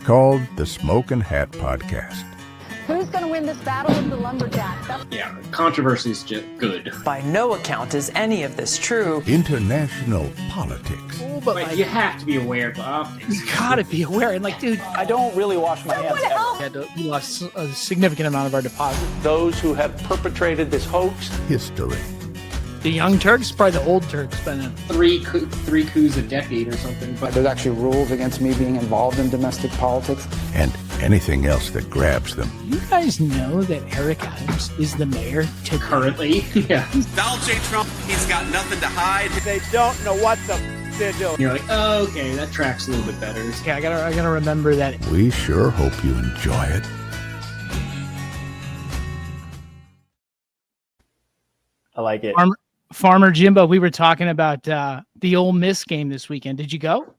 called the Smokin' Hat Podcast. Who's going to win this battle of the lumberjacks? Yeah, controversy is just good. By no account is any of this true. International politics. Oh, but you have to be aware of the optics. You gotta be aware. And dude, I don't really wash my hands ever. we lost a significant amount of our deposit. Those who have perpetrated this hoax. History. The young Turks, probably the old Turks, by then. Three coups a decade or something. But there's actually rules against me being involved in domestic politics. And anything else that grabs them. You guys know that Eric Adams is the mayor today? Currently, yeah. Donald J. Trump, he's got nothing to hide. They don't know what they're doing. You're like, oh, okay, that track's a little bit better. Okay, I gotta remember that. We sure hope you enjoy it. I like it. Farmer Jimbo, we were talking about the Ole Miss game this weekend. Did you go?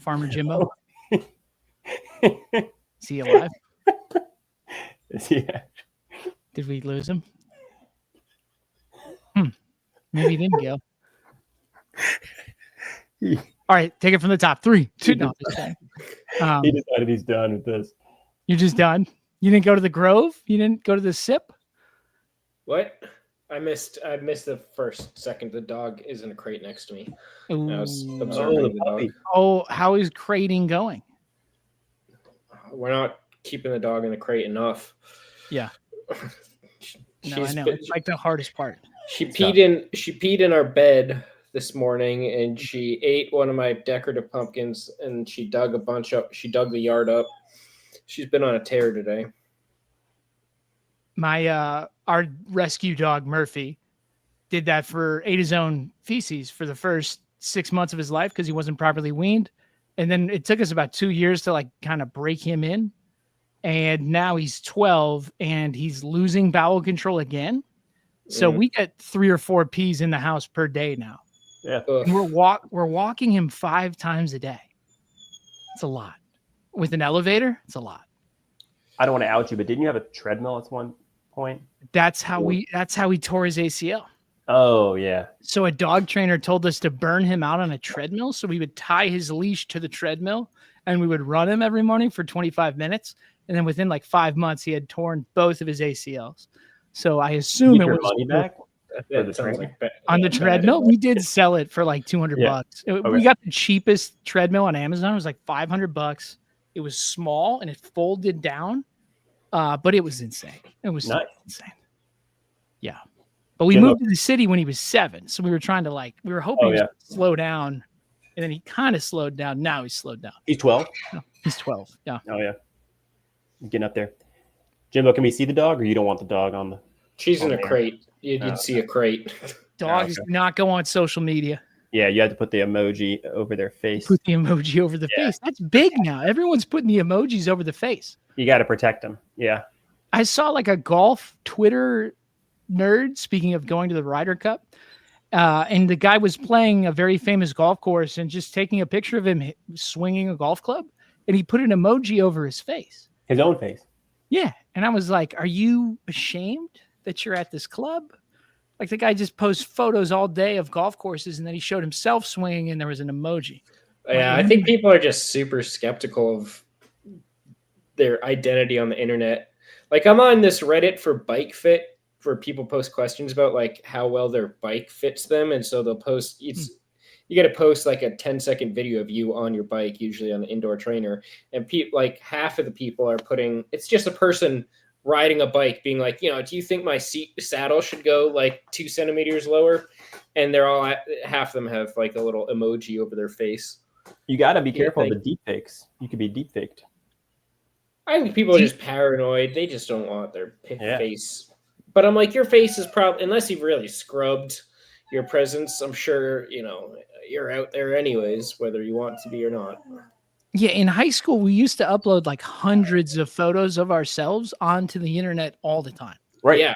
Farmer Jimbo? Is he alive? Yeah. Did we lose him? Maybe he didn't go. All right, take it from the top. 3, 2. No, he decided he's done with this. You're just done? You didn't go to the Grove? You didn't go to the SIP? What? I missed the first second. The dog is in a crate next to me. I was observing the dog. Oh, how is crating going? We're not keeping the dog in the crate enough. Yeah. No, I know. It's like the hardest part. She peed in our bed this morning, and she ate one of my decorative pumpkins, and she dug a bunch up. She dug the yard up. She's been on a tear today. My our rescue dog Murphy ate his own feces for the first 6 months of his life because he wasn't properly weaned, and then it took us about 2 years to like kind of break him in, and now he's 12 and he's losing bowel control again. So we get 3 or 4 pees in the house per day now. Yeah, and we're walking him 5 times a day. It's a lot. With an elevator, it's a lot. I don't want to out you, but didn't you have a treadmill at one point? That's how he tore his ACL. Oh, yeah. So a dog trainer told us to burn him out on a treadmill. So we would tie his leash to the treadmill and we would run him every morning for 25 minutes. And then within like 5 months, he had torn both of his ACLs. So I assume it was money back on the treadmill. We did sell it for like $200. Okay. We got the cheapest treadmill on Amazon. It was like $500. It was small and it folded down, but it was insane. It was insane. Yeah. But we moved to the city when he was 7. So we were trying to we were hoping he would slow down. And then he kind of slowed down. Now he's slowed down. He's 12? No, he's 12. Yeah. Oh, yeah. Getting up there. Jimbo, can we see the dog or you don't want the dog on the... She's in a crate. You'd see a crate. Dogs do not go on social media. Yeah, you had to put the emoji over their face. Put the emoji over the face. That's big now. Everyone's putting the emojis over the face. You got to protect them. Yeah. I saw like a golf Twitter nerd, speaking of going to the Ryder Cup, and the guy was playing a very famous golf course and just taking a picture of him swinging a golf club, and he put an emoji over his face. His own face. Yeah. And I was like, are you ashamed that you're at this club? Like the guy just posts photos all day of golf courses and then he showed himself swinging and there was an emoji. Yeah, I think people are just super skeptical of their identity on the internet. Like I'm on this Reddit for bike fit where people post questions about like how well their bike fits them. And so they'll post, you got to post like a 10-second video of you on your bike, usually on the indoor trainer. And like half of the people are it's just a person riding a bike being like, do you think my saddle should go like 2 centimeters lower? And they're all half of them have like a little emoji over their face. You got to be careful of the deep fakes. You could be deep faked. I think people are just paranoid. They just don't want their face. But I'm like, your face is probably, unless you've really scrubbed your presence, I'm sure, you're out there anyways, whether you want to be or not. Yeah, in high school, we used to upload like hundreds of photos of ourselves onto the internet all the time. Right. Yeah.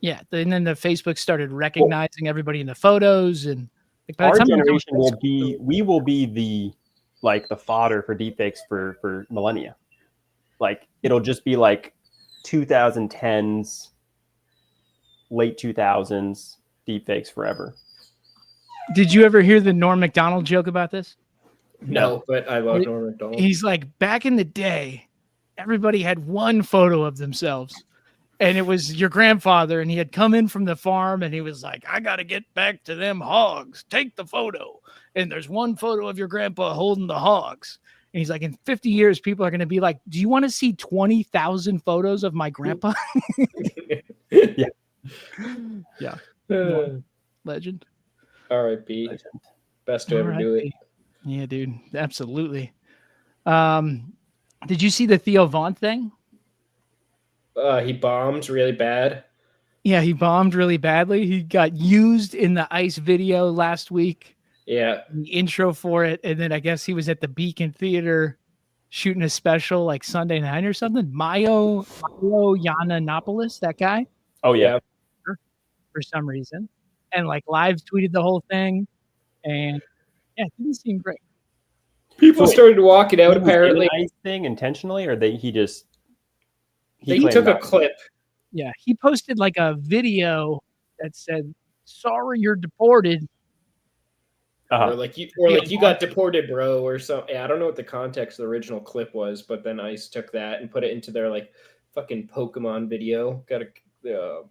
Yeah. And then the Facebook started recognizing everybody in the photos, and like, by the time our generation we will be the fodder for deepfakes for millennia. Like it'll just be like 2010s, late 2000s deepfakes forever. Did you ever hear the Norm Macdonald joke about this? No, but I love Norm Macdonald. He's like, back in the day, everybody had one photo of themselves, and it was your grandfather, and he had come in from the farm, and he was like, I got to get back to them hogs. Take the photo. And there's one photo of your grandpa holding the hogs. And he's like, in 50 years, people are going to be like, do you want to see 20,000 photos of my grandpa? Yeah. Yeah. Legend. R.I.P. Best to ever do it. Yeah, dude. Absolutely. Did you see the Theo Von thing? He bombed really bad. Yeah, he bombed really badly. He got used in the ICE video last week. Yeah. The intro for it. And then I guess he was at the Beacon Theater shooting a special like Sunday night or something. Mayo Yiannopoulos, that guy. Oh, yeah. For some reason. And like live tweeted the whole thing. And yeah, it didn't seem great. People started walking out apparently. Ice thing intentionally, or he took a clip. Yeah, he posted like a video that said, "Sorry, you're deported." Or like you got deported, bro, or something. Yeah, I don't know what the context of the original clip was, but then ICE took that and put it into their like fucking Pokemon video.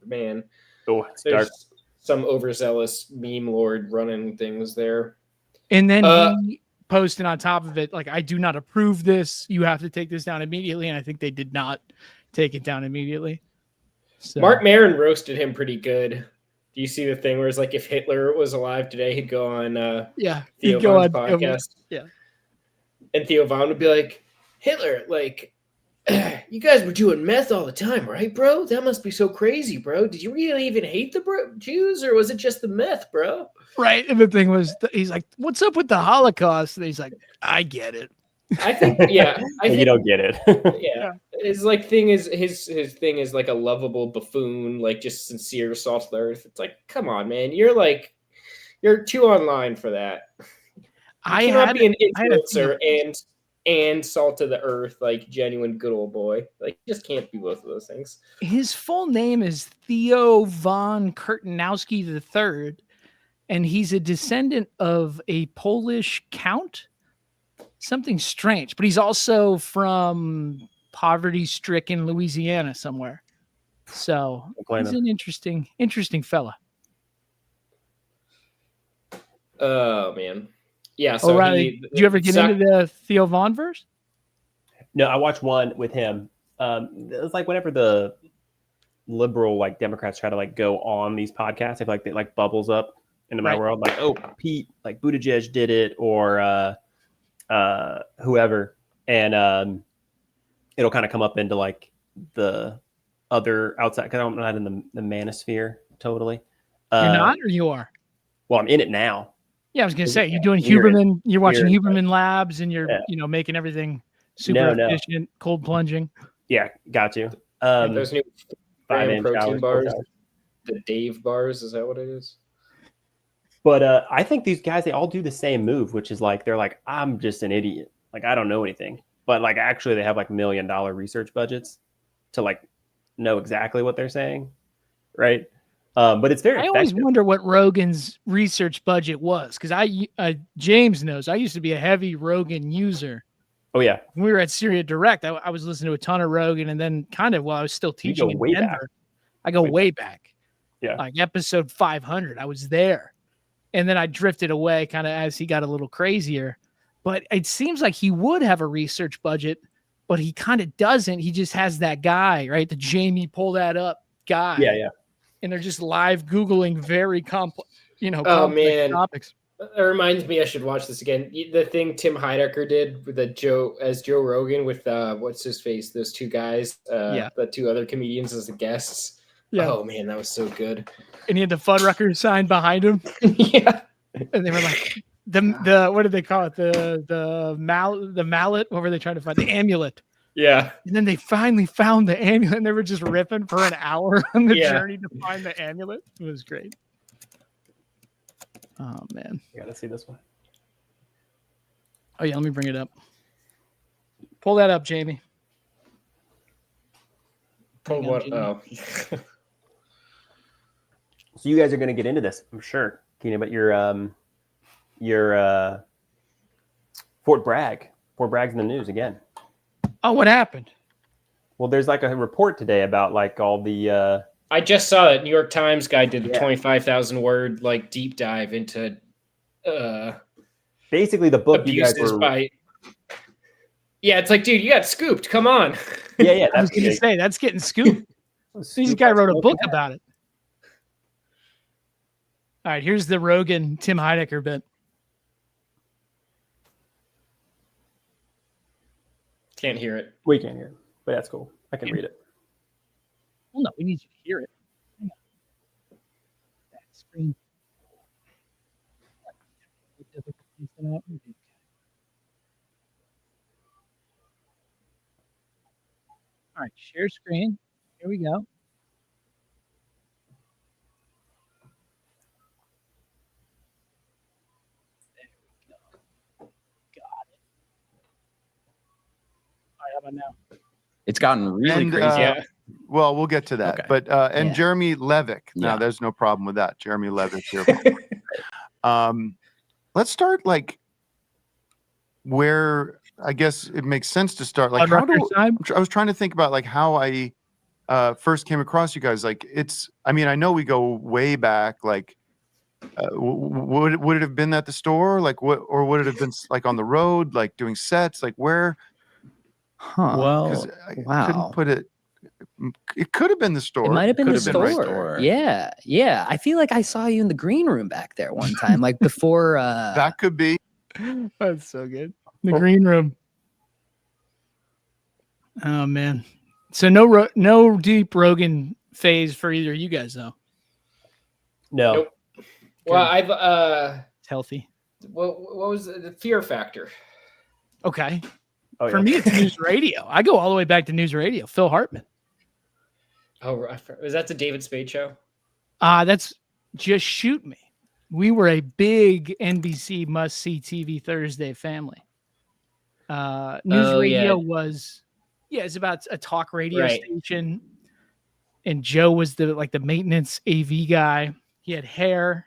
Man. Oh, it's There's dark. some overzealous meme lord running things there. And then he posted on top of it, like, I do not approve this. You have to take this down immediately. And I think they did not take it down immediately. So. Mark Maron roasted him pretty good. Do you see the thing where it's like if Hitler was alive today, he'd go on Theo Von's podcast. Yeah. And Theo Von would be like, Hitler, like, you guys were doing meth all the time, right, bro? That must be so crazy, bro. Did you really even hate the Jews, or was it just the meth, bro? Right. And the thing was, he's like, what's up with the Holocaust? And he's like, I get it. I think, yeah. I think, you don't get it. Yeah. His like thing is his thing is like a lovable buffoon, like just sincere, salt of the earth. It's like, come on, man. You're too online for that. You cannot be an influencer and salt of the earth, like genuine good old boy. Like, you just can't be both of those things. His full name is Theo von Kurtanowski III, and he's a descendant of a Polish count. Something strange, but he's also from poverty-stricken Louisiana somewhere. So he's an interesting fella. Oh man. Yeah, so O'Reilly, did you ever get into the Theo Von verse? No, I watched one with him. It was like whenever the liberal like Democrats try to like go on these podcasts, I feel like they like bubbles up into my world. Like, oh, Pete, like Buttigieg did it, or whoever, and it'll kind of come up into like the other outside, because I'm not in the manosphere totally. You're not, or you are? Well, I'm in it now. Yeah, I was gonna say you're doing Huberman. You're watching Huberman Labs, and you're making everything super efficient, cold plunging. Yeah, got you. Those new 5 protein bars, the Dave bars. Is that what it is? But I think these guys, they all do the same move, which is like, they're like, I'm just an idiot. Like, I don't know anything. But like, actually, they have like $1 million research budgets to like know exactly what they're saying, right? But it's very. I always wonder what Rogan's research budget was, because James knows I used to be a heavy Rogan user. Oh yeah, when we were at Syria Direct, I was listening to a ton of Rogan, and then kind of while I was still teaching in Denver, I go way back. Yeah, like episode 500, I was there, and then I drifted away kind of as he got a little crazier. But it seems like he would have a research budget, but he kind of doesn't. He just has that guy, right? The Jamie pull that up guy. Yeah. And they're just live Googling very complex, complex topics. It reminds me I should watch this again. The thing Tim Heidecker did with Joe Rogan with what's his face? Those two guys, the two other comedians as the guests. Yeah. Oh man, that was so good. And he had the Fuddrucker sign behind him. Yeah. And they were like the what did they call it? The mallet. What were they trying to find? The amulet. Yeah. And then they finally found the amulet, and they were just ripping for an hour on the journey to find the amulet. It was great. Oh, man. You got to see this one. Oh, yeah. Let me bring it up. Pull that up, Jamie. Pull what? Oh. So you guys are going to get into this, I'm sure. Keenan, but you're your Fort Bragg. Fort Bragg's in the news again. Oh, what happened? Well, there's like a report today about like all the. I just saw that New York Times guy did a 25,000 word like deep dive into. Basically, the book you guys were. Yeah, it's like, dude, you got scooped. Come on. Yeah. I was going to say that's getting scooped. This guy wrote a book about it. All right, here's the Rogan Tim Heidecker bit. Can't hear it. We can't hear it, but that's cool. I can read it. Well, no, we need you to hear it. Hang on. That screen. All right, share screen. Here we go. How about now? It's gotten really crazy. Well, we'll get to that. Okay. But Jeremy Levick. No, there's no problem with that. Jeremy Levick here. Let's start like where I guess it makes sense to start. Like I was trying to think about like how I first came across you guys. Like I know we go way back. Like would it have been at the store? Like or would it have been like on the road, like doing sets? Like where? Huh. Well, I couldn't put it. It could have been the store. It might have been the store. Store. Yeah. I feel like I saw you in the green room back there one time, like before. That could be. That's so good. The green room. Oh man. So no deep Rogan phase for either of you guys though. No. Nope. Well, I've it's healthy. Well, what was the Fear Factor? Okay. Oh, for me, it's news radio. I go all the way back to news radio. Phil Hartman. Oh, is that the David Spade show? That's Just Shoot Me. We were a big NBC must-see TV Thursday family. News radio was, it's about a talk radio station, and Joe was the maintenance AV guy. He had hair.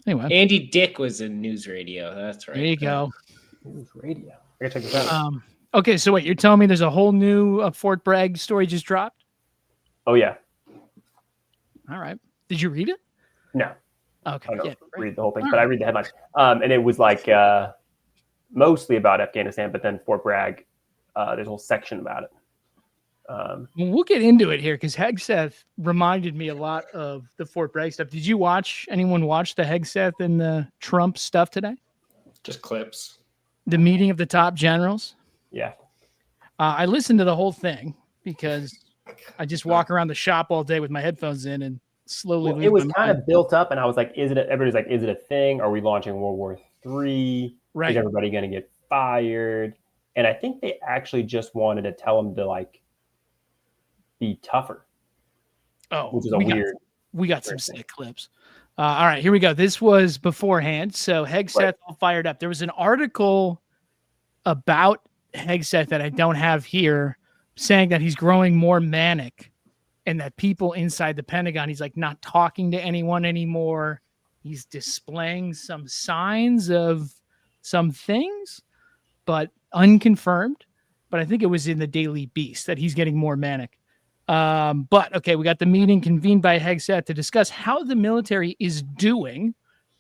Anyway, Andy Dick was in news radio. That's right. There you go. News radio. I gotta check this out. Okay, so wait, you're telling me there's a whole new Fort Bragg story just dropped? Oh yeah. All right. Did you read it? No. Okay. I don't read the whole thing, All but I read the headlines. And it was like mostly about Afghanistan, but then Fort Bragg, there's a whole section about it. We'll get into it here because Hegseth reminded me a lot of the Fort Bragg stuff. Did you anyone watch the Hegseth and the Trump stuff today? Just clips. The meeting of the top generals? Yeah. I listened to the whole thing because I just walk around the shop all day with my headphones in and slowly. Well, it was kind of built up, and I was like, everybody's like, is it a thing? Are we launching World War III? Right. Is everybody going to get fired? And I think they actually just wanted to tell them to like be tougher. Oh, which is we got some sick clips. All right, here we go. This was beforehand. So Hegseth all fired up. There was an article about Hegseth that I don't have here saying that he's growing more manic and that people inside the Pentagon, he's like not talking to anyone anymore. He's displaying some signs of some things, but unconfirmed. But I think it was in the Daily Beast that he's getting more manic. But okay, we got the meeting convened by Hegseth to discuss how the military is doing,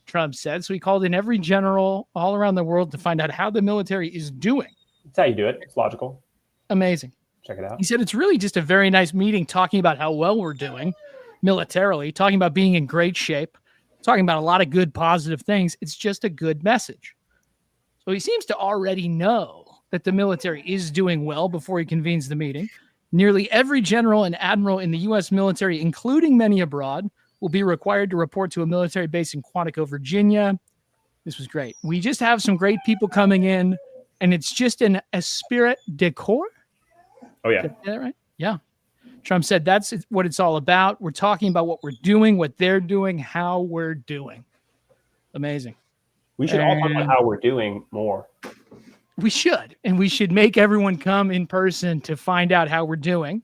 Trump said. So he called in every general all around the world to find out how the military is doing. That's how you do it. It's logical. Amazing. Check it out. He said it's really just a very nice meeting talking about how well we're doing militarily, talking about being in great shape, talking about a lot of good, positive things. It's just a good message. So he seems to already know that the military is doing well before he convenes the meeting. Nearly every general and admiral in the U.S. military, including many abroad, will be required to report to a military base in Quantico, Virginia. This was great. We just have some great people coming in, and it's just an esprit de corps. Oh, yeah. Is that right? Yeah. Trump said that's what it's all about. We're talking about what we're doing, what they're doing, how we're doing. Amazing. We should all talk about how we're doing more. We should, and we should make everyone come in person to find out how we're doing.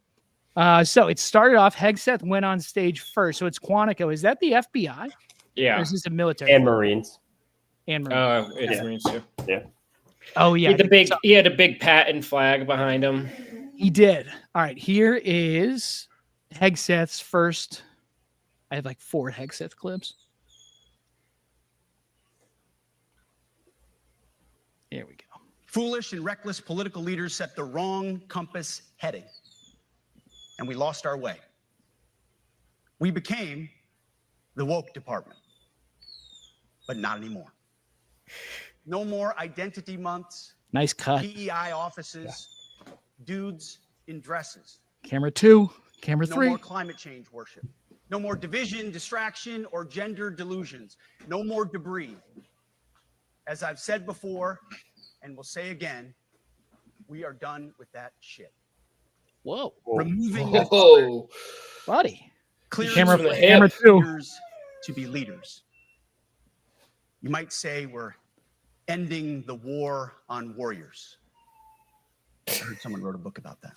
So it started off, Hegseth went on stage first. So it's Quantico. Is that the FBI? Yeah. Or is this a military? And Marines. and Marine. Oh, it's Marines too. Yeah. Oh yeah, he had a big patent flag behind him. He did. All right, here is Hegseth's first. I have like 4 Hegseth clips. Here we go. Foolish and reckless political leaders set the wrong compass heading, and we lost our way. We became the woke department, but not anymore. No more identity months. Nice cut. PEI offices, dudes in dresses. Camera 2, camera 3. No more climate change worship. No more division, distraction, or gender delusions. No more debris. As I've said before, and will say again, we are done with that shit. Whoa. Removing Whoa. Buddy. Clear Camera, from the camera hip. 2. leaders to be leaders. You might say we're ending the war on warriors. I heard someone wrote a book about that.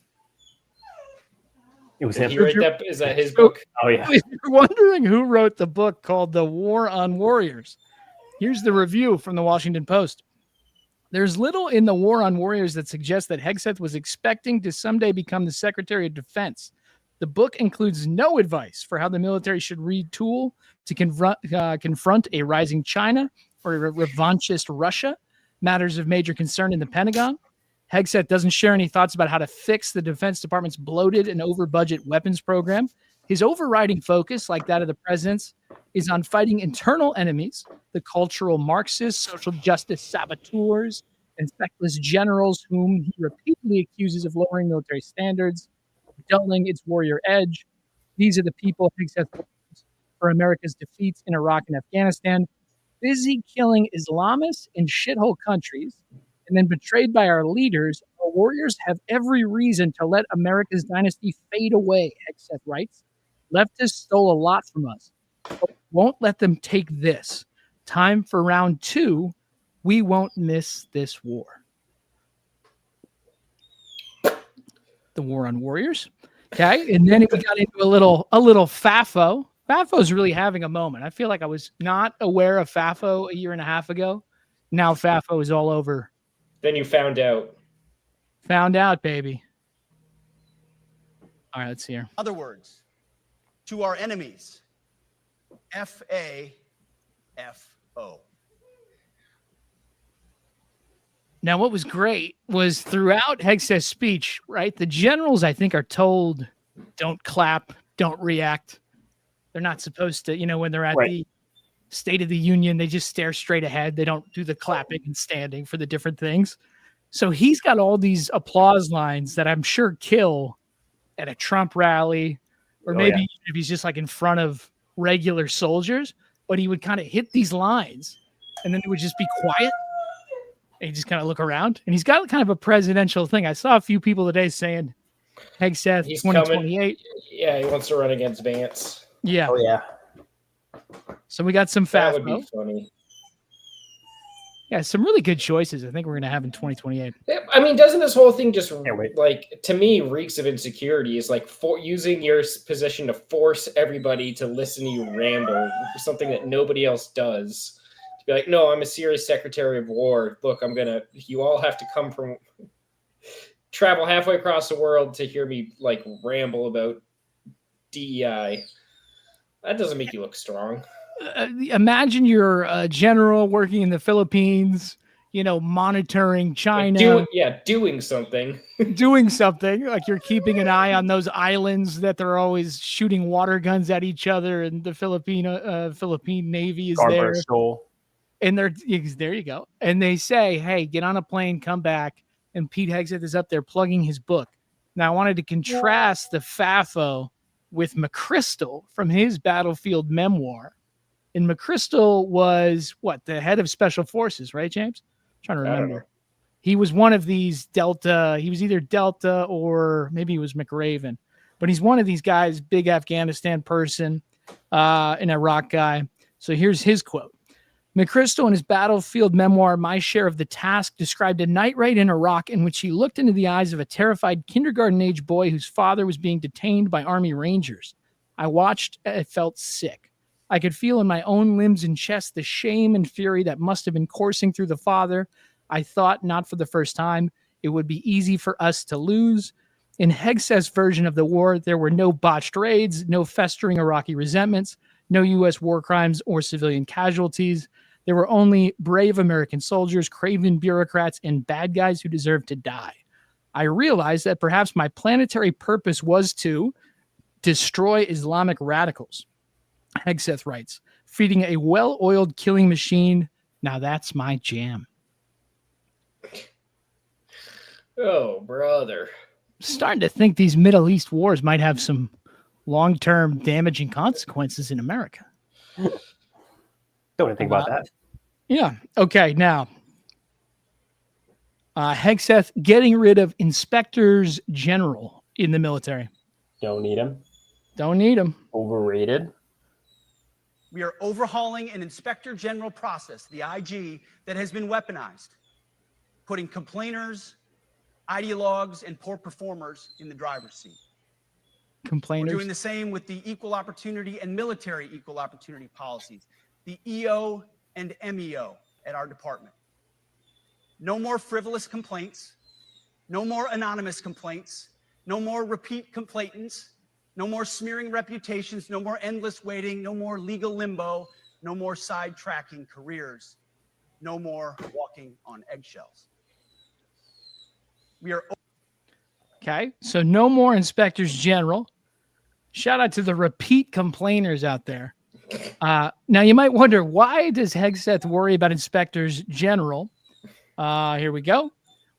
It was Did him. he write that? Is that his book? Oh yeah. If you're wondering who wrote the book called The War on Warriors, here's the review from the Washington Post. There's little in The War on Warriors that suggests that Hegseth was expecting to someday become the Secretary of Defense. The book includes no advice for how the military should retool to confront a rising China or a revanchist Russia, matters of major concern in the Pentagon. Hegseth doesn't share any thoughts about how to fix the Defense Department's bloated and over-budget weapons program. His overriding focus, like that of the president's, is on fighting internal enemies, the cultural Marxists, social justice saboteurs, and feckless generals whom he repeatedly accuses of lowering military standards, dulling its warrior edge. These are the people Hegseth blames for America's defeats in Iraq and Afghanistan, busy killing Islamists in shithole countries, and then betrayed by our leaders. Our warriors have every reason to let America's dynasty fade away, Hegseth writes. Leftists stole a lot from us, but we won't let them take this. Time for round 2. We won't miss this war. The War on Warriors. Okay. And then we got into a little FAFO. FAFO's really having a moment. I feel like I was not aware of FAFO a year and a half ago. Now FAFO is all over. Then you found out. Found out, baby. All right, let's see here. Other words, to our enemies, FAFO. Now, what was great was throughout Hegseth's speech, right? The generals, I think, are told, don't clap, don't react. They're not supposed to, when they're at the State of the Union, they just stare straight ahead. They don't do the clapping and standing for the different things. So he's got all these applause lines that I'm sure kill at a Trump rally, or maybe if he's just like in front of regular soldiers, but he would kind of hit these lines and then it would just be quiet. And you just kind of look around, and he's got kind of a presidential thing. I saw a few people today saying Hegseth 2028. Yeah, he wants to run against Vance. Yeah. Oh yeah. So we got some That FAFO. would be funny. Yeah, some really good choices I think we're going to have in 2028. I mean, doesn't this whole thing just to me reeks of insecurity? Is like using your position to force everybody to listen to you ramble, something that nobody else does. To be like, no, I'm a serious Secretary of War. Look, you all have to travel halfway across the world to hear me like ramble about DEI. That doesn't make you look strong. Imagine you're a general working in the Philippines, monitoring China. Doing something. Doing something. Like you're keeping an eye on those islands that they're always shooting water guns at each other, and the Philippine Navy is there. And there you go. And they say, hey, get on a plane, come back. And Pete Hegseth is up there plugging his book. Now, I wanted to contrast the FAFO with McChrystal from his battlefield memoir. And McChrystal was the head of special forces, right, James? I'm trying to remember. He was one of these Delta. He was either Delta or maybe he was McRaven. But he's one of these guys, big Afghanistan person, an Iraq guy. So here's his quote. McChrystal in his battlefield memoir, My Share of the Task, described a night raid in Iraq in which he looked into the eyes of a terrified kindergarten-age boy whose father was being detained by Army Rangers. I watched, I felt sick. I could feel in my own limbs and chest the shame and fury that must have been coursing through the father. I thought, not for the first time, it would be easy for us to lose. In Hegseth's version of the war, there were no botched raids, no festering Iraqi resentments, no U.S. war crimes or civilian casualties. There were only brave American soldiers, craven bureaucrats, and bad guys who deserved to die. I realized that perhaps my planetary purpose was to destroy Islamic radicals. Hegseth writes, feeding a well-oiled killing machine. Now that's my jam. Oh, brother. Starting to think these Middle East wars might have some long-term damaging consequences in America. Don't want to think about that. Yeah. Okay. Now, Hegseth getting rid of inspectors general in the military. Don't need him. Don't need him. Overrated. We are overhauling an inspector general process, the IG, that has been weaponized, putting complainers, ideologues, and poor performers in the driver's seat. Complainers. We're doing the same with the equal opportunity and military equal opportunity policies, the EO and MEO at our department. No more frivolous complaints, no more anonymous complaints, no more repeat complainants, no more smearing reputations, no more endless waiting, no more legal limbo, no more sidetracking careers, no more walking on eggshells. We are okay. So no more inspectors general. Shout out to the repeat complainers out there. Now you might wonder, why does Hegseth worry about inspectors general? Here we go.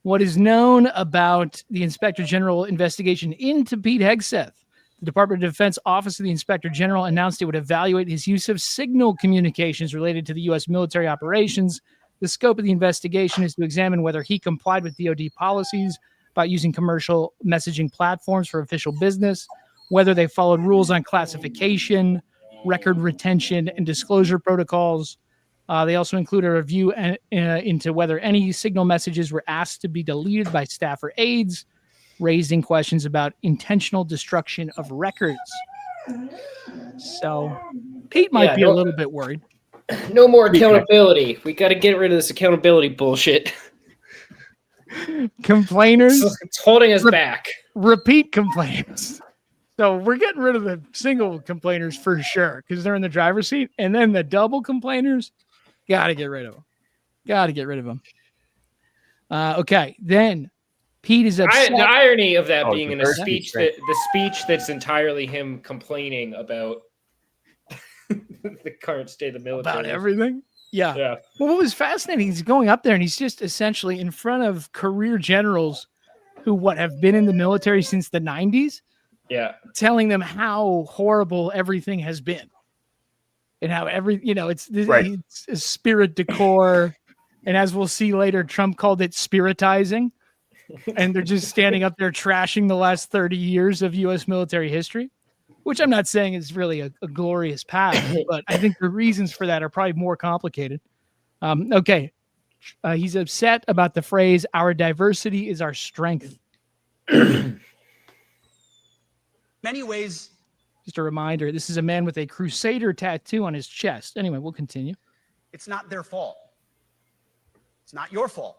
What is known about the Inspector General investigation into Pete Hegseth? The Department of Defense Office of the Inspector General announced it would evaluate his use of signal communications related to the U.S. military operations. The scope of the investigation is to examine whether he complied with DoD policies about using commercial messaging platforms for official business, whether they followed rules on classification, record retention, and disclosure protocols. They also include a review into whether any signal messages were asked to be deleted by staff or aides, raising questions about intentional destruction of records. So Pete might be a little bit worried. No more accountability. We got to get rid of this accountability bullshit. Complainers. It's holding us back. Repeat complaints. So we're getting rid of the single complainers for sure because they're in the driver's seat. And then the double complainers, got to get rid of them. Got to get rid of them. Okay. Then Pete is upset. The irony of that being in a speech the speech that's entirely him complaining about the current state of the military. About everything? Yeah. Well, what was fascinating is going up there and he's just essentially in front of career generals who have been in the military since the 90s. Yeah. Telling them how horrible everything has been. And how it's a spirit decor. And as we'll see later, Trump called it spiritizing. And they're just standing up there trashing the last 30 years of U.S. military history, which I'm not saying is really a glorious path, but I think the reasons for that are probably more complicated. Okay. He's upset about the phrase, our diversity is our strength. many ways. Just a reminder, this is a man with a Crusader tattoo on his chest. Anyway, we'll continue. It's not their fault. It's not your fault.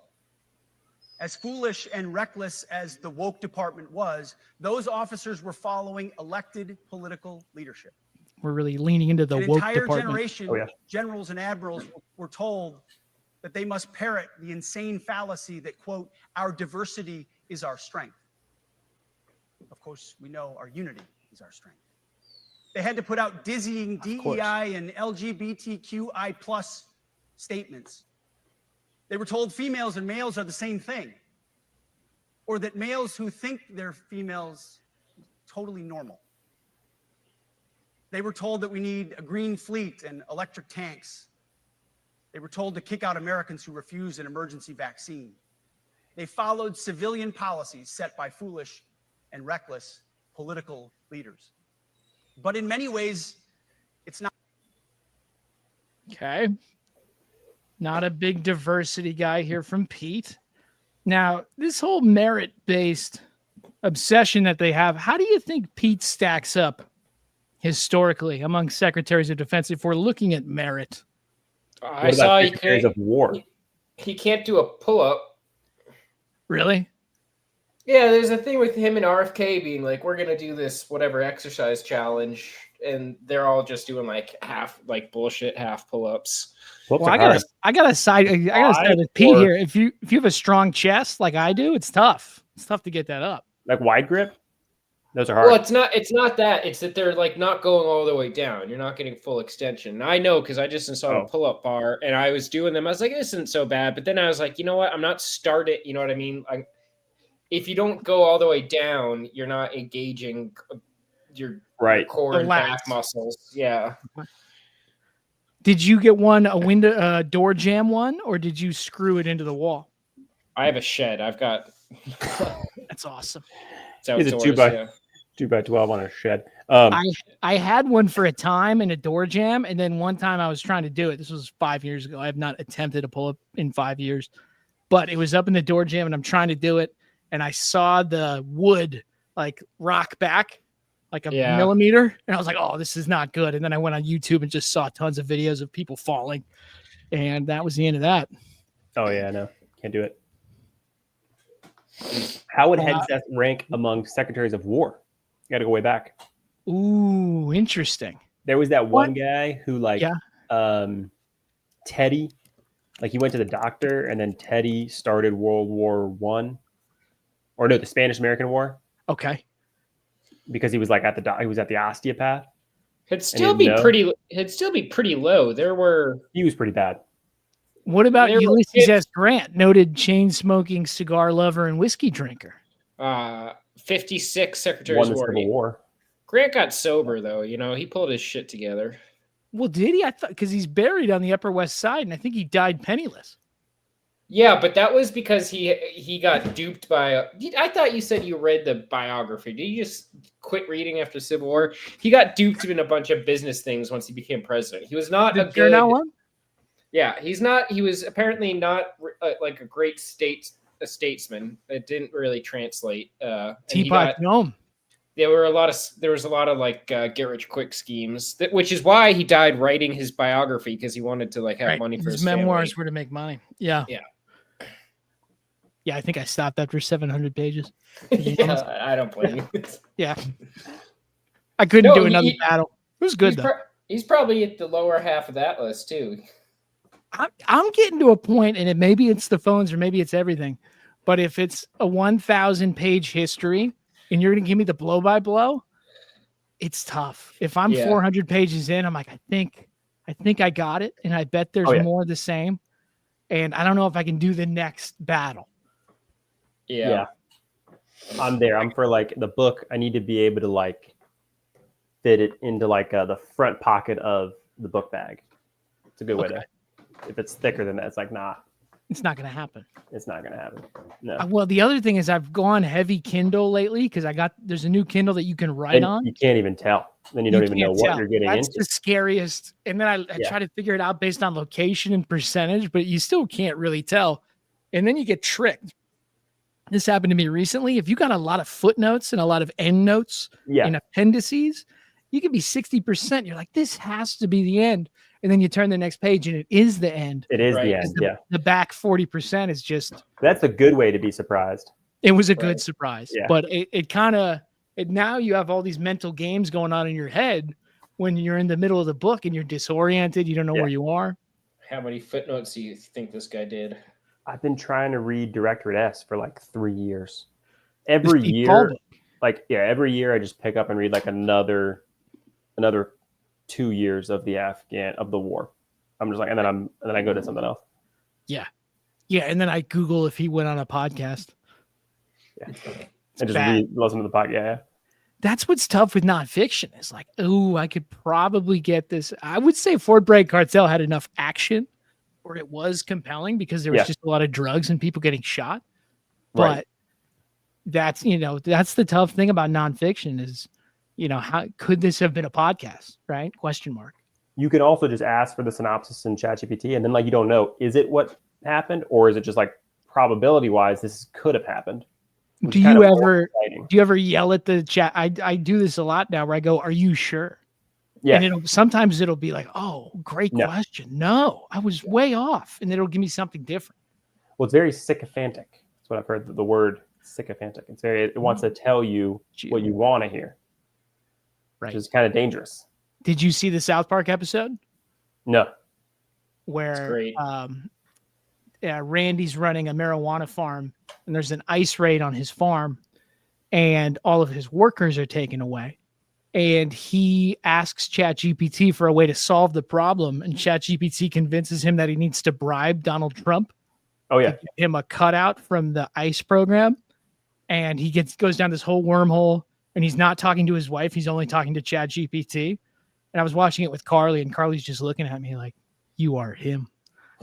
As foolish and reckless as the woke department was, those officers were following elected political leadership. We're really leaning into the woke entire department. generation, generals and admirals were told that they must parrot the insane fallacy that, quote, our diversity is our strength. Of course, we know our unity is our strength. They had to put out dizzying DEI and LGBTQI plus statements. They were told females and males are the same thing, or that males who think they're females totally normal. They were told that we need a green fleet and electric tanks. They were told to kick out Americans who refuse an emergency vaccine. They followed civilian policies set by foolish and reckless political leaders. But in many ways, it's not. Okay. Not a big diversity guy here from Pete. Now, this whole merit-based obsession that they have, how do you think Pete stacks up historically among secretaries of defense if we're looking at merit? I saw he Secretaries of War. He can't do a pull-up. Really? Yeah, there's a thing with him and RFK being like, we're gonna do this whatever exercise challenge, and they're all just doing like half bullshit half pull-ups. Well, I gotta side with Pete here. If you have a strong chest like I do, it's tough. It's tough to get that up. Like wide grip? Those are hard. Well, it's not that. It's that they're like not going all the way down. You're not getting full extension. And I know because I just installed a pull-up bar and I was doing them. I was like, this isn't so bad. But then I was like, you know what? I'm not started. You know what I mean? If you don't go all the way down, you're not engaging your core and back muscles. Yeah. Did you get a window door jam one, or did you screw it into the wall? I have a shed. I've got. That's awesome. It's a 2x12 on a shed. I had one for a time in a door jam, and then one time I was trying to do it. This was 5 years ago. I have not attempted to pull up in 5 years, but it was up in the door jam, and I'm trying to do it, and I saw the wood like rock back like a millimeter, and I was like, "Oh, this is not good." And then I went on YouTube and just saw tons of videos of people falling, and that was the end of that. Oh yeah, no, can't do it. How would Hegseth rank among secretaries of war? You got to go way back. Ooh, interesting. There was that one guy who Teddy, like he went to the doctor and then Teddy started World War I, or no, the Spanish-American War. Okay. Because he was like he was at the osteopath. It'd still be pretty low. He was pretty bad. What about Ulysses S. Grant, noted chain-smoking cigar lover and whiskey drinker? 56 secretaries of War. Grant got sober, though. You know, he pulled his shit together. Well, did he? I thought because he's buried on the Upper West Side, and I think he died penniless. Yeah, but that was because he got duped by. I thought you said you read the biography. Did you just quit reading after Civil War? He got duped in a bunch of business things once he became president. He was not a good. One? Yeah, he's not. He was apparently not like a great statesman. It didn't really translate. Teapot Dome. There was a lot of like get rich quick schemes, which is why he died writing his biography because he wanted to like have money for his memoirs family. were to make money. Yeah. I think I stopped after 700 pages. Yeah, I don't blame you. Yeah, I couldn't do another battle. It was good though. He's probably at the lower half of that list too. I'm getting to a point, and maybe it's the phones or maybe it's everything, but if it's a 1,000-page history and you're going to give me the blow-by-blow, it's tough. If I'm 400 pages in, I'm like, I think I got it, and I bet there's more of the same, and I don't know if I can do the next battle. Yeah. I'm there. I'm for like the book. I need to be able to like fit it into like the front pocket of the book bag. It's a good way to. If it's thicker than that, it's like not. It's not going to happen. It's not going to happen. No. Well, the other thing is I've gone heavy Kindle lately because there's a new Kindle that you can write on. You can't even tell. Then you don't even know what you're getting into. That's the scariest. And then I try to figure it out based on location and percentage, but you still can't really tell. And then you get tricked. This happened to me recently. If you got a lot of footnotes and a lot of endnotes and appendices, you could be 60%. You're like, this has to be the end. And then you turn the next page and it is the end. It is the end. The back 40% is just. That's a good way to be surprised. It was a good surprise. Yeah. But it kind of, now you have all these mental games going on in your head when you're in the middle of the book and you're disoriented. You don't know where you are. How many footnotes do you think this guy did? I've been trying to read Directorate S for like 3 years. Every year, every year I just pick up and read like another 2 years of the war. I'm just like, and then I go to something else. Yeah. And then I Google if he went on a podcast. Yeah. And just listen to the podcast. Yeah. That's what's tough with nonfiction. It's like, I could probably get this. I would say Fort Bragg Cartel had enough action where it was compelling because there was just a lot of drugs and people getting shot. But that's the tough thing about nonfiction is, how could this have been a podcast, right? Question mark. You can also just ask for the synopsis in ChatGPT, and then you don't know, is it what happened, or is it just like probability wise, this could have happened? Do you ever yell at the chat? I do this a lot now where I go, "Are you sure?" Yeah. And sometimes it'll be like, oh, great question. No, I was way off. And then it'll give me something different. Well, it's very sycophantic. That's what I've heard. The word sycophantic. It wants to tell you what you want to hear, right? Which is kind of dangerous. Did you see the South Park episode? No. Where Randy's running a marijuana farm, and there's an ice raid on his farm, and all of his workers are taken away. And he asks ChatGPT for a way to solve the problem, and ChatGPT convinces him that he needs to bribe Donald Trump. Oh yeah, to give him a cutout from the ICE program, and he goes down this whole wormhole. And he's not talking to his wife; he's only talking to ChatGPT. And I was watching it with Carly, and Carly's just looking at me like, "You are him.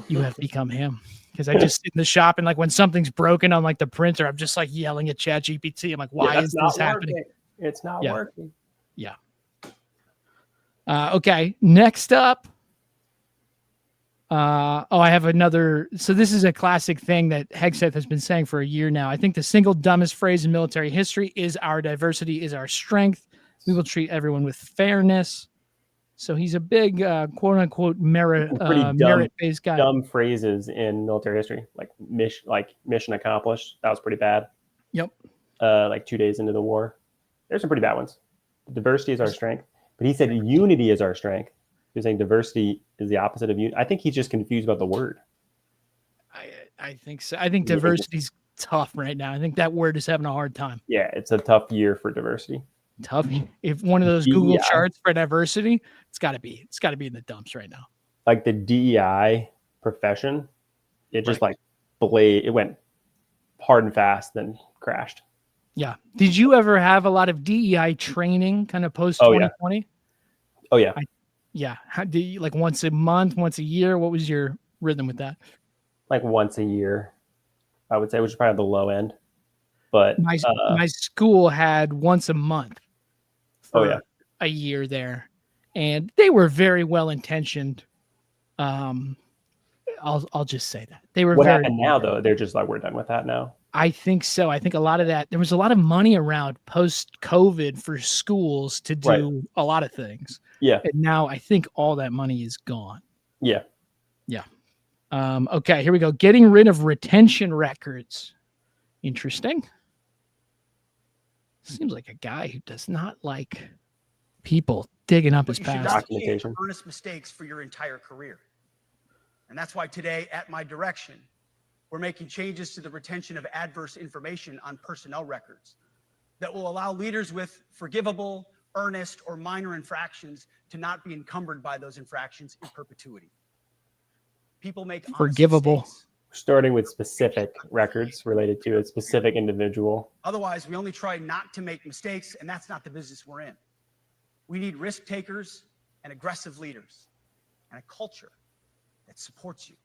You have become him." Because I just sit in the shop, and like when something's broken on like the printer, I'm just like yelling at ChatGPT. I'm like, "Why is this happening? It's not working." Yeah. Okay. Next up. I have another. So this is a classic thing that Hegseth has been saying for a year now. I think the single dumbest phrase in military history is "our diversity is our strength. We will treat everyone with fairness." So he's a big quote unquote merit-based guy. Dumb phrases in military history, like mission accomplished. That was pretty bad. Yep. Like 2 days into the war. There's some pretty bad ones. Diversity is our strength. But he said unity is our strength. You're saying diversity is the opposite of unity. I think he's just confused about the word. I think so. I think diversity's tough right now. I think that word is having a hard time. Yeah, it's a tough year for diversity. Tough. If one of those Google charts for diversity, it's got to be in the dumps right now. Like the DEI profession, it just it went hard and fast, then crashed. Yeah. Did you ever have a lot of DEI training kind of post 2020? Oh yeah. Yeah. How do you, like once a month, once a year? What was your rhythm with that? Like once a year, I would say, which is probably the low end. But my school had once a month for a year there, and they were very well intentioned. I'll just say that they were. What happened now, though? They're just like, we're done with that now. I think so. I think a lot of that, there was a lot of money around post-COVID for schools to do a lot of things. Yeah. And now I think all that money is gone. Yeah. Yeah. Okay, here we go. Getting rid of retention records. Interesting. Seems like a guy who does not like people digging up his past. Documentation. Earnest mistakes for your entire career. And that's why today, at my direction, we're making changes to the retention of adverse information on personnel records that will allow leaders with forgivable, earnest, or minor infractions to not be encumbered by those infractions in perpetuity. People make forgivable. Mistakes. Starting with specific records related to a specific individual. Otherwise, we only try not to make mistakes, and that's not the business we're in. We need risk takers and aggressive leaders and a culture that supports you.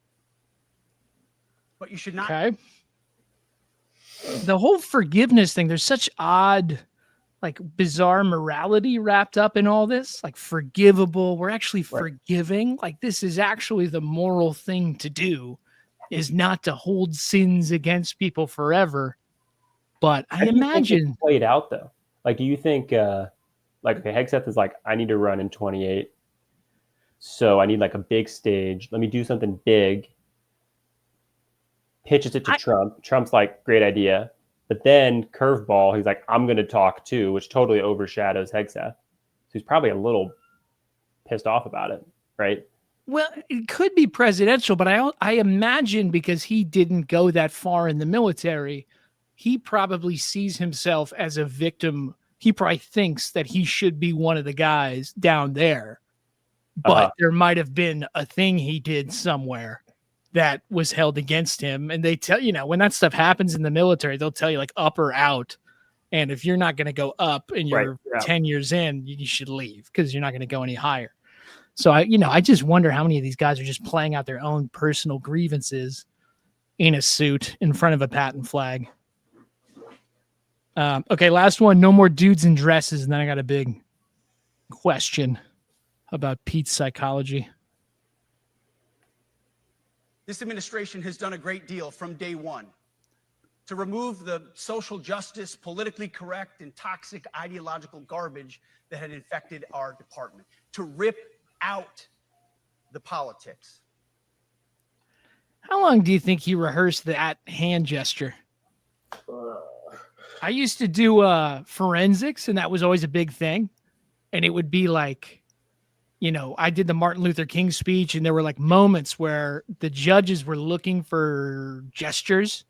But you should not. Okay. The whole forgiveness thing, there's such odd, like bizarre morality wrapped up in all this. Like forgivable, we're actually forgiving. Like this is actually the moral thing to do, is not to hold sins against people forever. But I imagine played out though. Like, do you think Hegseth is like, I need to run in 28. So I need like a big stage. Let me do something big. Pitches it to Trump. Trump's like, great idea. But then curveball, he's like, I'm going to talk too, which totally overshadows Hegseth. So he's probably a little pissed off about it, right? Well, it could be presidential, but I imagine because he didn't go that far in the military, he probably sees himself as a victim. He probably thinks that he should be one of the guys down there. But there might have been a thing he did somewhere that was held against him. And they tell, when that stuff happens in the military, they'll tell you like up or out. And if you're not going to go up and you're 10 years in, you should leave because you're not going to go any higher. So I just wonder how many of these guys are just playing out their own personal grievances in a suit in front of a patent flag. Okay, last one. No more dudes in dresses. And then I got a big question about Pete's psychology. This administration has done a great deal from day one to remove the social justice, politically correct, and toxic ideological garbage that had infected our department. to rip out the politics. How long do you think he rehearsed that hand gesture? I used to do forensics, and that was always a big thing. And it would be like, you know, I did the Martin Luther King speech, and there were like moments where the judges were looking for gestures.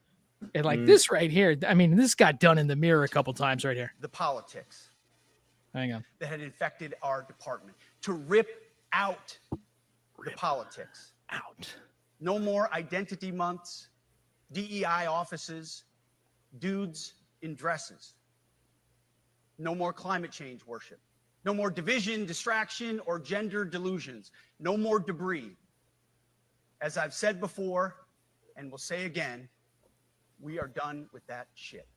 And like this right here, I mean, this got done in the mirror a couple times right here. The politics. Hang on. That had infected our department. To rip out the politics. Out. No more identity months, DEI offices, dudes in dresses. No more climate change worship. No more division, distraction, or gender delusions. No more debris. As I've said before, and will say again, we are done with that shit.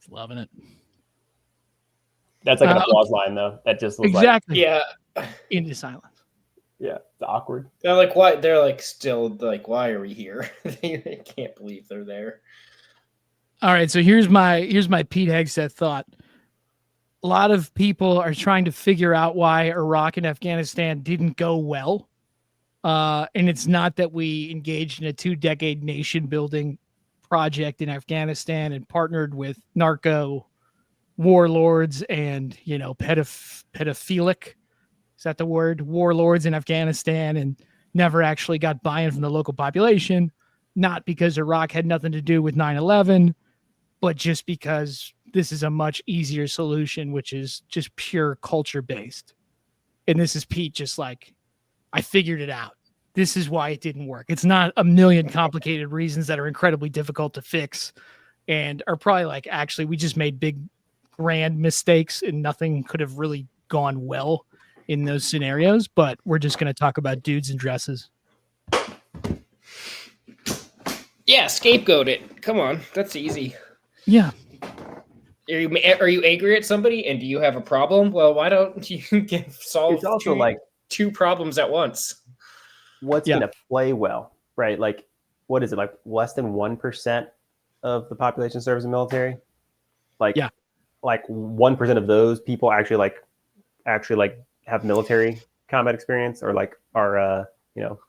Loving it. That's like an applause line, though. That just was exactly. Yeah. Into silence. Yeah, it's awkward. They're like, why? They're like, still like, why are we here? They can't believe they're there. All right, so here's my Pete Hegseth thought. A lot of people are trying to figure out why Iraq and Afghanistan didn't go well. And it's not that we engaged in a 2-decade nation-building project in Afghanistan and partnered with narco warlords and, you know, pedophilic, is that the word? Warlords in Afghanistan, and never actually got buy-in from the local population, not because Iraq had nothing to do with 9/11, but just because this is a much easier solution, which is just pure culture-based. And this is Pete just like, I figured it out. This is why it didn't work. It's not a million complicated reasons that are incredibly difficult to fix and are probably like, actually, we just made big, grand mistakes and nothing could have really gone well in those scenarios. But we're just going to talk about dudes in dresses. Yeah, scapegoat it. Come on, that's easy. Yeah. Are you angry at somebody and do you have a problem? Well, why don't you solve It's also like two problems at once? What's going to play well, right? Like, what is it, like less than 1% of the population serves in the military? Like, like 1% of those people actually have military combat experience or like are, you know,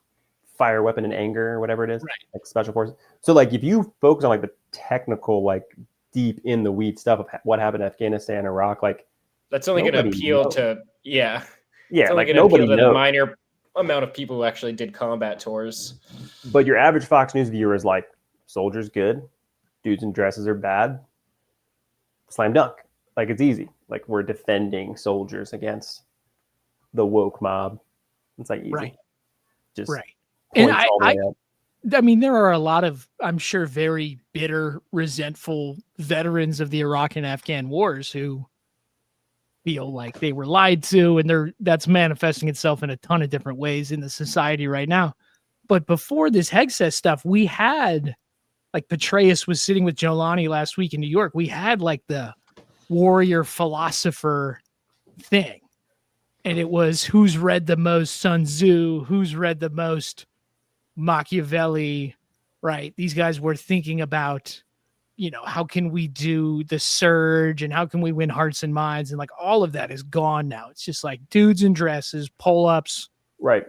fire weapon in anger or whatever it is, like special forces. So like, if you focus on like the technical, like deep in the weed stuff of what happened in Afghanistan, Iraq, like that's only going to appeal to, yeah, like nobody knows the minor amount of people who actually did combat tours. But your average Fox News viewer is like, soldiers good, dudes in dresses are bad, slam dunk. Like, it's easy. Like, we're defending soldiers against the woke mob. It's like easy. Just and I mean, there are a lot of, I'm sure, very bitter, resentful veterans of the Iraq and Afghan wars who feel like they were lied to, and that's manifesting itself in a ton of different ways in the society right now. But before this Hegseth stuff, we had, like, Petraeus was sitting with Jolani last week in New York. We had like the warrior philosopher thing, and it was who's read the most Sun Tzu, who's read the most Machiavelli, right? These guys were thinking about, you know, how can we do the surge and how can we win hearts and minds, and like all of that is gone now. It's just like dudes in dresses, pull-ups, right?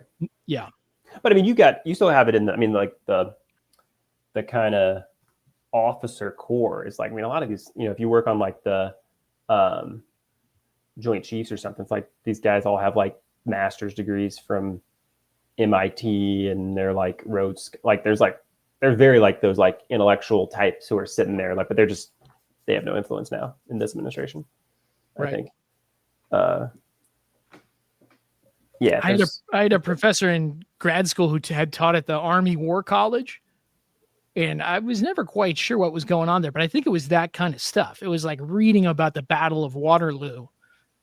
Yeah. But I mean, you still have it in the, I mean, like the kind of officer corps is like, I mean, a lot of these, you know, if you work on like the Joint Chiefs or something, it's like these guys all have like master's degrees from MIT, and they're like Rhodes, like they're very like those like intellectual types who are sitting there, like, but they have no influence now in this administration. I think. Yeah, I had a professor in grad school who had taught at the Army War College, and I was never quite sure what was going on there, but I think it was that kind of stuff. It was like reading about the Battle of Waterloo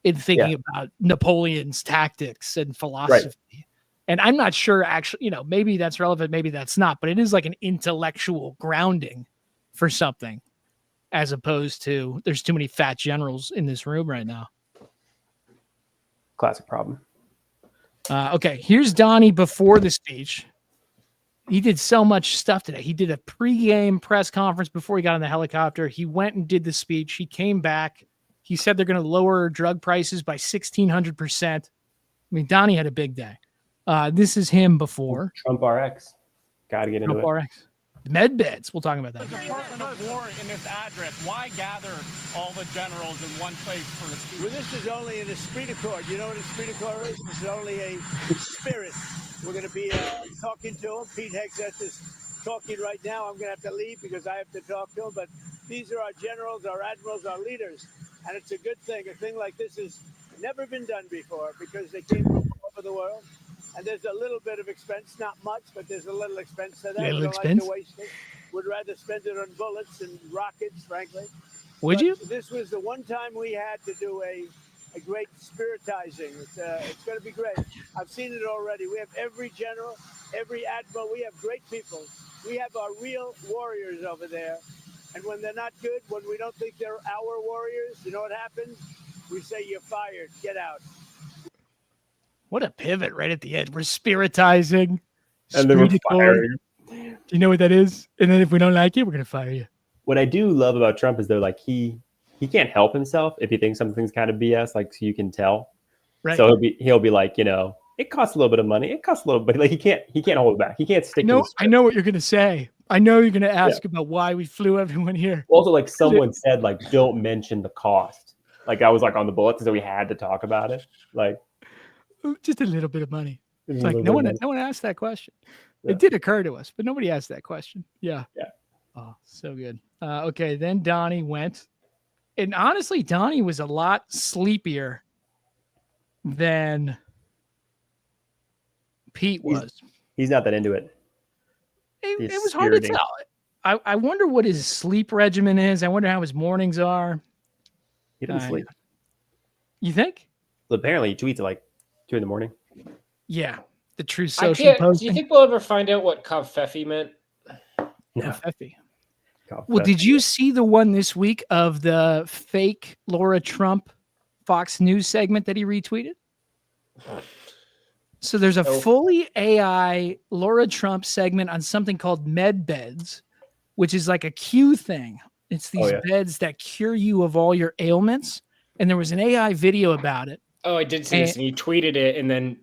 and thinking about Napoleon's tactics and philosophy. Right. And I'm not sure, actually, you know, maybe that's relevant, maybe that's not, but it is like an intellectual grounding for something, as opposed to there's too many fat generals in this room right now. Classic problem. Okay, here's Donnie before the speech. He did so much stuff today. He did a pregame press conference before he got on the helicopter. He went and did the speech. He came back, He said they're going to lower drug prices by 1,600%. I mean, Donnie had a big day. This is him before. Trump RX. Got to get into Trump it. RX. Med beds. We'll talk about that. The Department of War in this address. Why gather all the generals in one place for a speech? Well, this is only an esprit de corps. You know what esprit de corps is? This is only a spirit. We're going to be talking to him. Pete Hegseth is talking right now. I'm going to have to leave because I have to talk to him. But these are our generals, our admirals, our leaders. And it's a good thing. A thing like this has never been done before because they came from all over the world. And there's a little bit of expense, not much, but there's a little expense to that. Little We don't expense? like to waste it. Would rather spend it on bullets and rockets, frankly. Would you? This was the one time we had to do a great spiritizing. It's going to be great. I've seen it already. We have every general, every admiral. We have great people. We have our real warriors over there. And when they're not good, when we don't think they're our warriors, you know what happens? We say, you're fired. Get out. What a pivot right at the end. We're spiritizing. And then we're Esprit de corps. firing. Do you know what that is? And then if we don't like you, we're going to fire you. What I do love about Trump is though, like he can't help himself if he thinks something's kind of BS, like so you can tell. Right. So he'll be like, it costs a little bit of money. It costs a little bit. Like he can't hold it back. He can't stick to I know what you're going to say. I know you're going to ask about why we flew everyone here. Also, like someone said, like, don't mention the cost. Like I was like on the bullet, so we had to talk about it. Like just a little bit of money. It's like no one asked that question. Yeah. It did occur to us, but nobody asked that question. Yeah. Yeah. Oh, so good. Okay, then Donnie went. And honestly, Donnie was a lot sleepier than Pete was. He's not that into it. It was hard to tell. I wonder what his sleep regimen is. I wonder how his mornings are. He doesn't sleep. You think? Well, apparently he tweets at like 2 a.m. Yeah. The true social posting. Do you think we'll ever find out what Kavfefi meant? No. Kavfefi. Well, did you see the one this week of the fake Laura Trump Fox News segment that he retweeted? So there's a fully AI Laura Trump segment on something called med beds, which is like a Q thing. It's these beds that cure you of all your ailments. And there was an AI video about it. Oh, I did see this. And he tweeted it and then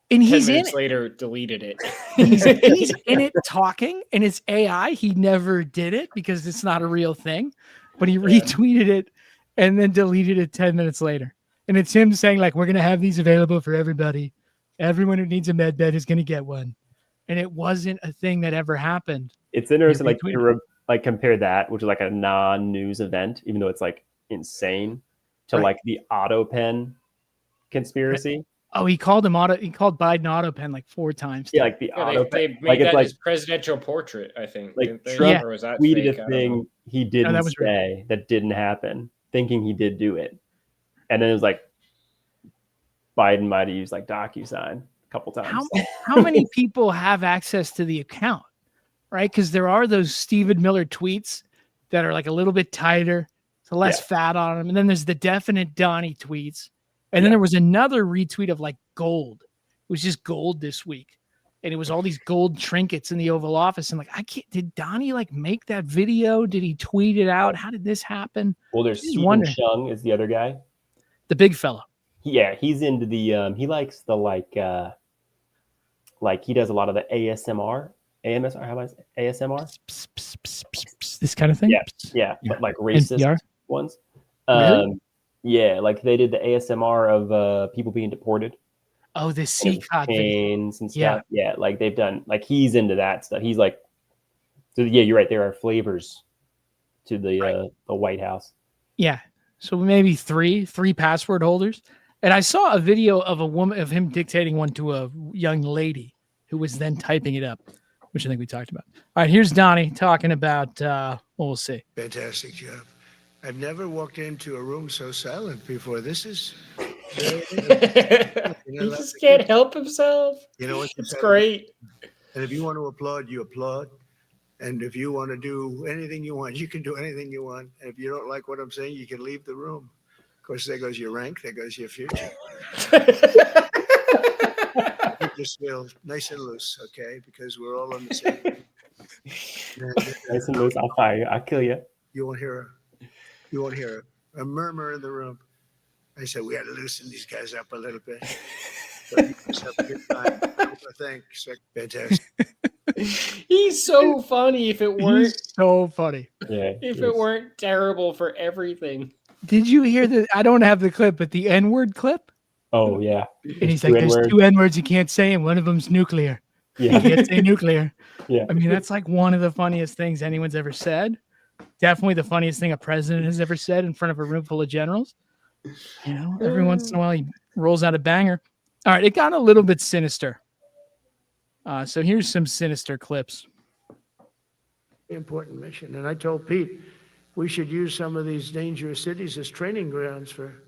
he's 10 in minutes later deleted it. He's in it talking, and it's AI. He never did it because it's not a real thing, but he retweeted it and then deleted it 10 minutes later. And it's him saying, like, we're going to have these available for everybody. Everyone who needs a med bed is going to get one. And it wasn't a thing that ever happened. It's interesting, like, to compare that, which is like a non-news event, even though it's like insane, to like the auto pen conspiracy. Oh, he called Biden auto pen like 4 times. Yeah, like the auto they pen. made Like that it's like his presidential portrait, I think. like They, Trump or was that tweeted fake? a thing he didn't say that didn't happen, thinking he did do it, and then it was like Biden might have used like DocuSign a couple times. How many people have access to the account, right? Because there are those Stephen Miller tweets that are like a little bit tighter, so less fat on them, and then there's the definite Donnie tweets. And then there was another retweet of like gold. It was just gold this week. And it was all these gold trinkets in the Oval Office. And like, did Donnie like make that video? Did he tweet it out? How did this happen? Well, there's Stephen Chung is the other guy. The big fellow. Yeah, he's into the he likes the like he does a lot of the ASMR. AMSR, how about ASMR? This kind of thing? Yeah. But like racist NPR? ones. Really? Yeah, like they did the ASMR of people being deported. Oh, the CCOT chains and stuff. Yeah, like they've done, like he's into that stuff. He's like, so yeah, you're right. There are flavors to the White House. Yeah, so maybe three password holders. And I saw a video of a woman of him dictating one to a young lady who was then typing it up, which I think we talked about. All right, here's Donnie talking about. We'll see. Fantastic job. I've never walked into a room so silent before. This is he just can't help himself. You know what? It's great. And if you want to applaud, you applaud. And if you want to do anything you want, you can do anything you want. And if you don't like what I'm saying, you can leave the room. Of course, there goes your rank. There goes your future. Just feel nice and loose, okay? Because we're all on the same. Nice and loose. I'll fire you. I'll kill you. You won't hear a murmur in the room. I said, we got to loosen these guys up a little bit. So you guys have a good time. Thanks. Fantastic. He's so funny if it weren't He's so funny. Yeah. if it weren't terrible for everything. Did you hear the? I don't have the clip, but the N-word clip. Oh yeah. And he's like, "There's two N-words you can't say, and one of them's nuclear. Yeah. You can't say nuclear." Yeah. I mean, that's like one of the funniest things anyone's ever said. Definitely the funniest thing a president has ever said in front of a room full of generals. You know, every once in a while he rolls out a banger. All right, it got a little bit sinister. So here's some sinister clips. Important mission. And I told Pete, we should use some of these dangerous cities as training grounds for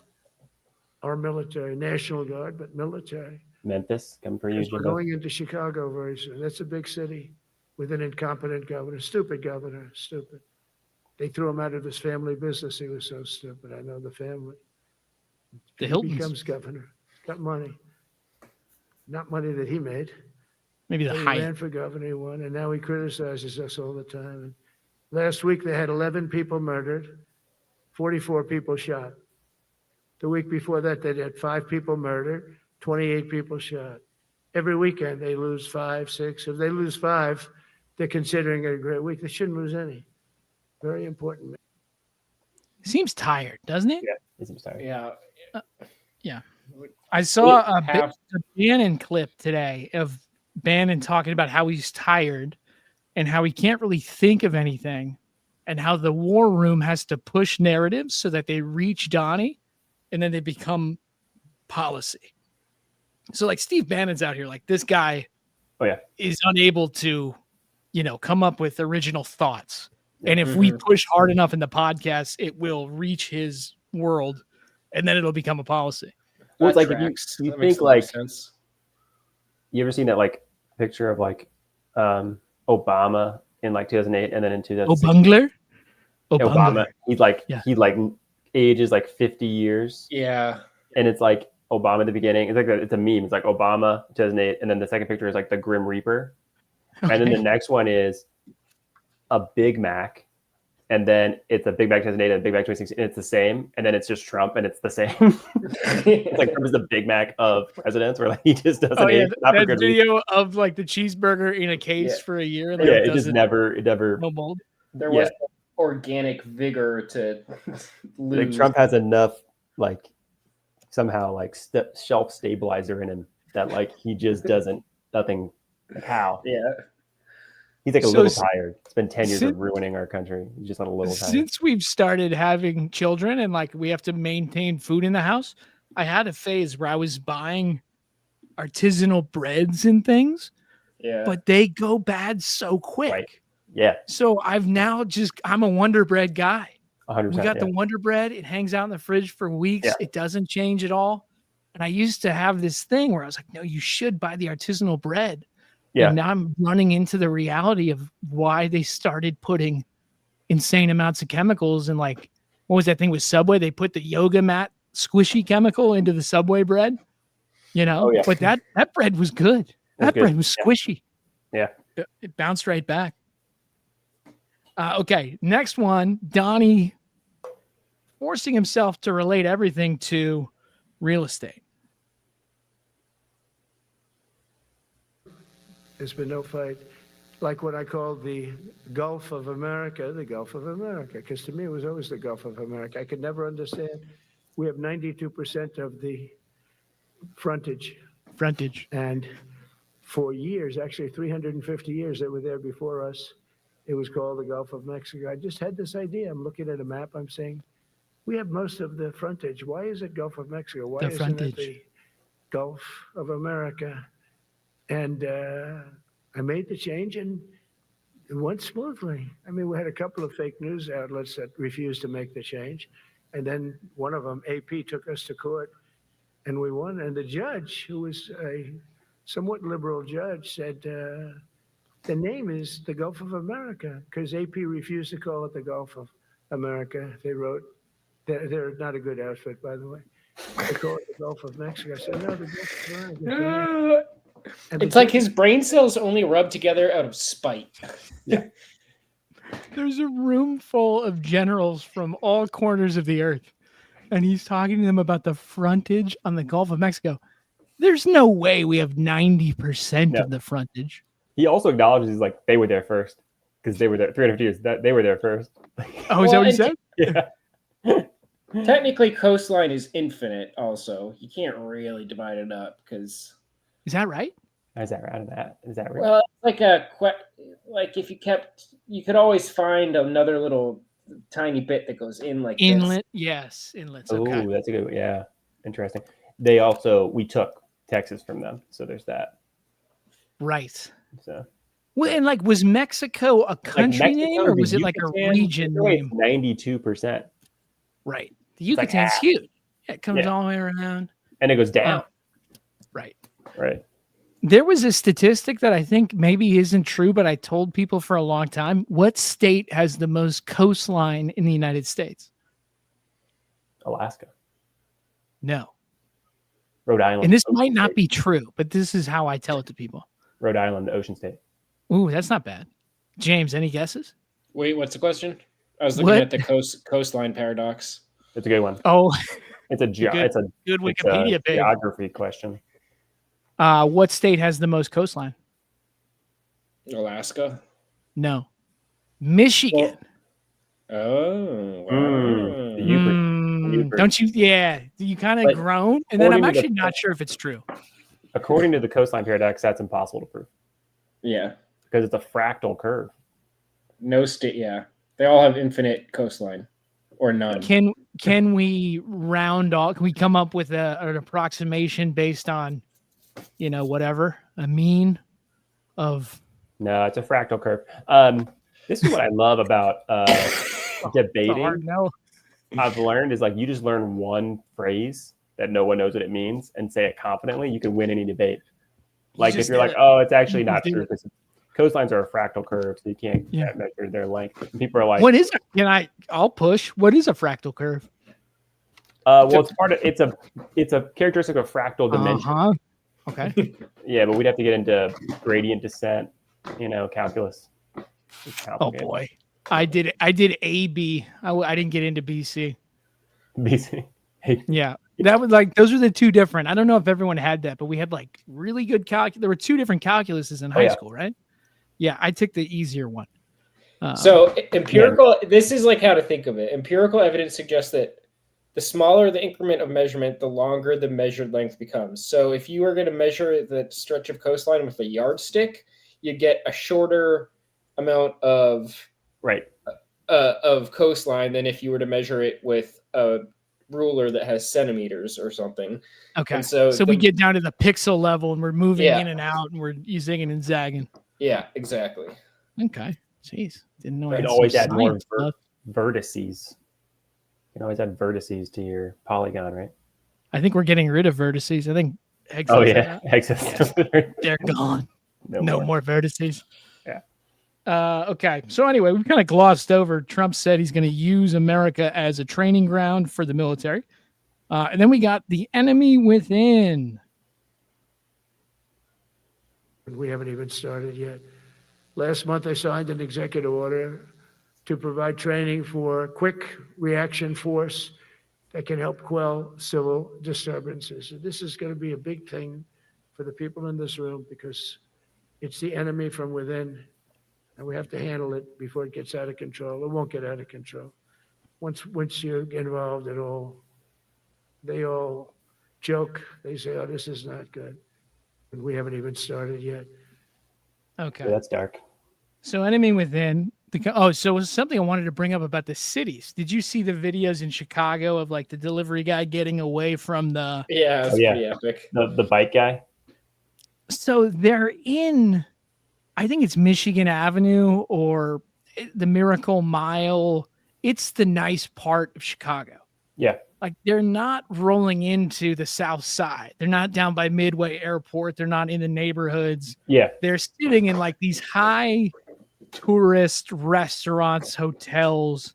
our military, National Guard, but military. Memphis, coming for you, We're Jimbo. going into Chicago very soon. That's a big city with an incompetent governor, stupid. They threw him out of his family business. He was so stupid. I know the family. The He Hiltons. becomes governor. Got money. Not money that he made. Maybe the He height. ran for governor, he won, and now he criticizes us all the time. And last week they had 11 people murdered, 44 people shot. The week before that they had 5 people murdered, 28 people shot. Every weekend they lose 5, 6. If they lose 5, they're considering it a great week. They shouldn't lose any. Very important. Seems tired, doesn't it? Yeah, he seems tired. Yeah. Yeah. I saw a Half- Bannon clip today of Bannon talking about how he's tired and how he can't really think of anything and how the war room has to push narratives so that they reach Donnie and then they become policy. So like Steve Bannon's out here, like this guy is unable to, come up with original thoughts. And if we push hard enough in the podcast, it will reach his world and then it'll become a policy. Well, it's like if you think like sense. You ever seen that like picture of like Obama in like 2008 and then in 2006? Obungler? Obama. He ages like 50 years. Yeah. And it's like Obama at the beginning. It's like it's a meme. It's like Obama 2008, and then the second picture is like the Grim Reaper, and then the next one is a Big Mac, and then it's a Big Mac 2008 and a Big Mac 2016, and it's the same, and then it's just Trump, and it's the same. It's like Trump is the Big Mac of presidents, where like he just doesn't. Age, that video of like the cheesburger in a case for a year. Like, it just never. No mold. There was organic vigor to lose. Like Trump has enough like somehow like shelf stabilizer in him that like he just doesn't nothing. Like how? Yeah. He's like a little tired. It's been 10 years of ruining our country. He's just a little tired. Since we've started having children and like we have to maintain food in the house, I had a phase where I was buying artisanal breads and things. Yeah. But they go bad so quick. Right. Yeah. So I'm a Wonder Bread guy. 100%. We got the Wonder Bread. It hangs out in the fridge for weeks. Yeah. It doesn't change at all. And I used to have this thing where I was like, no, you should buy the artisanal bread. Yeah. And now I'm running into the reality of why they started putting insane amounts of chemicals and like, what was that thing with Subway? They put the yoga mat squishy chemical into the Subway bread, but that bread was good. That bread was squishy. Yeah. It bounced right back. Okay. Next one, Donnie forcing himself to relate everything to real estate. There's been no fight. Like what I called the Gulf of America, because to me it was always the Gulf of America. I could never understand. We have 92% of the frontage. And for years, actually 350 years that were there before us, it was called the Gulf of Mexico. I just had this idea. I'm looking at a map. I'm saying, we have most of the frontage. Why is it Gulf of Mexico? Why isn't it the Gulf of America? And I made the change and it went smoothly. I mean, we had a couple of fake news outlets that refused to make the change. And then one of them, AP, took us to court and we won. And the judge, who was a somewhat liberal judge, said the name is the Gulf of America because AP refused to call it the Gulf of America. They wrote, they're not a good outfit, by the way. They call it the Gulf of Mexico. I said, no, the Gulf of America. It's like his brain cells only rub together out of spite. There's a room full of generals from all corners of the earth. and he's talking to them about the frontage on the Gulf of Mexico. There's no way we have 90% of the frontage. He also acknowledges he's like, they were there first because they were there 350 years. That they were there first. Oh, is that what he said? Yeah. Technically, coastline is infinite. Also, you can't really divide it up because. Is that right? Is that right? Is that right? Well, like if you could always find another little tiny bit that goes in like inlet. This. Yes, inlets. Oh, okay. That's a good. Yeah, interesting. We took Texas from them, so there's that. Right. So. Well, and like, was Mexico a country name or was it like a region name? 92%. Right. The Yucatan's huge. Yeah, it comes all the way around. And it goes down. Right. Right. There was a statistic that I think maybe isn't true, but I told people for a long time. What state has the most coastline in the United States? Alaska. No. Rhode Island. And this might not be true, but this is how I tell it to people. Rhode Island, the ocean state. Ooh, that's not bad. James, any guesses? Wait, what's the question? I was looking at the coastline paradox. It's a good one. Oh, it's a good Wikipedia page. Geography question. What state has the most coastline? Alaska. No, Michigan. Oh, wow. Don't you? Yeah, you kind of groan, and then I'm actually not sure if it's true. According to the coastline paradox, that's impossible to prove. Yeah, because it's a fractal curve. No state. Yeah, they all have infinite coastline, or none. Can we round off? Can we come up with an approximation based on, whatever a mean of? No, it's a fractal curve. This is what I love about debating. No. I've learned is like you just learn one phrase that no one knows what it means and say it confidently, you can win any debate. Like if you're like, oh, it's actually not true because coastlines are a fractal curve, so you can't measure their length. And people are like, what is it? I'll push. What is a fractal curve? Well, it's a characteristic of fractal dimension. Okay. Yeah, but we'd have to get into gradient descent, calculus. Oh boy. I did AB. I didn't get into BC. BC. Yeah. That was those are the two different. I don't know if everyone had that, but we had really good calculus. There were two different calculuses in high school, right? Yeah. I took the easier one. So empirical, this is how to think of it. Empirical evidence suggests that the smaller the increment of measurement, the longer the measured length becomes. So if you were going to measure the stretch of coastline with a yardstick, you get a shorter amount of coastline than if you were to measure it with a ruler that has centimeters or something. Okay. And so we get down to the pixel level and we're moving in and out and we're zigging and zagging. Yeah, exactly. Okay. Jeez. Didn't know. You can always add more vertices. You can always add vertices to your polygon, right? I think we're getting rid of vertices. I think Hegseth. Oh yeah, Hegseth. Yes. They're gone. No more vertices. Yeah. Okay. So anyway, we kind of glossed over. Trump said he's going to use America as a training ground for the military. And then we got the enemy within. We haven't even started yet. Last month, I signed an executive order to provide training for quick reaction force that can help quell civil disturbances. And this is going to be a big thing for the people in this room because it's the enemy from within, and we have to handle it before it gets out of control. It won't get out of control. Once you get involved at all, they all joke. They say, "Oh, this is not good," and we haven't even started yet. Okay, yeah, that's dark. So enemy within. So it was something I wanted to bring up about the cities. Did you see the videos in Chicago of the delivery guy getting away from the? Yeah, that's pretty epic. The bike guy. So they're in, I think it's Michigan Avenue or the Miracle Mile. It's the nice part of Chicago. Yeah. They're not rolling into the South Side. They're not down by Midway Airport. They're not in the neighborhoods. Yeah. They're sitting in these high tourist restaurants, hotels.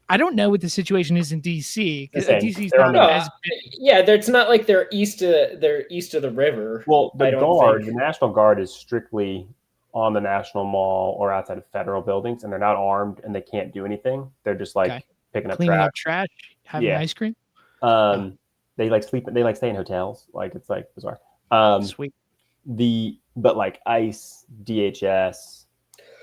I don't know what the situation is in DC because DC's not as big. Yeah, it's not like they're east of the river. Well, the National Guard is strictly on the National Mall or outside of federal buildings, and they're not armed and they can't do anything. They're just picking up cleaning trash. up trash, having ice cream. They like sleep. They like stay in hotels. Like it's like bizarre. Sweet. But like ICE, DHS,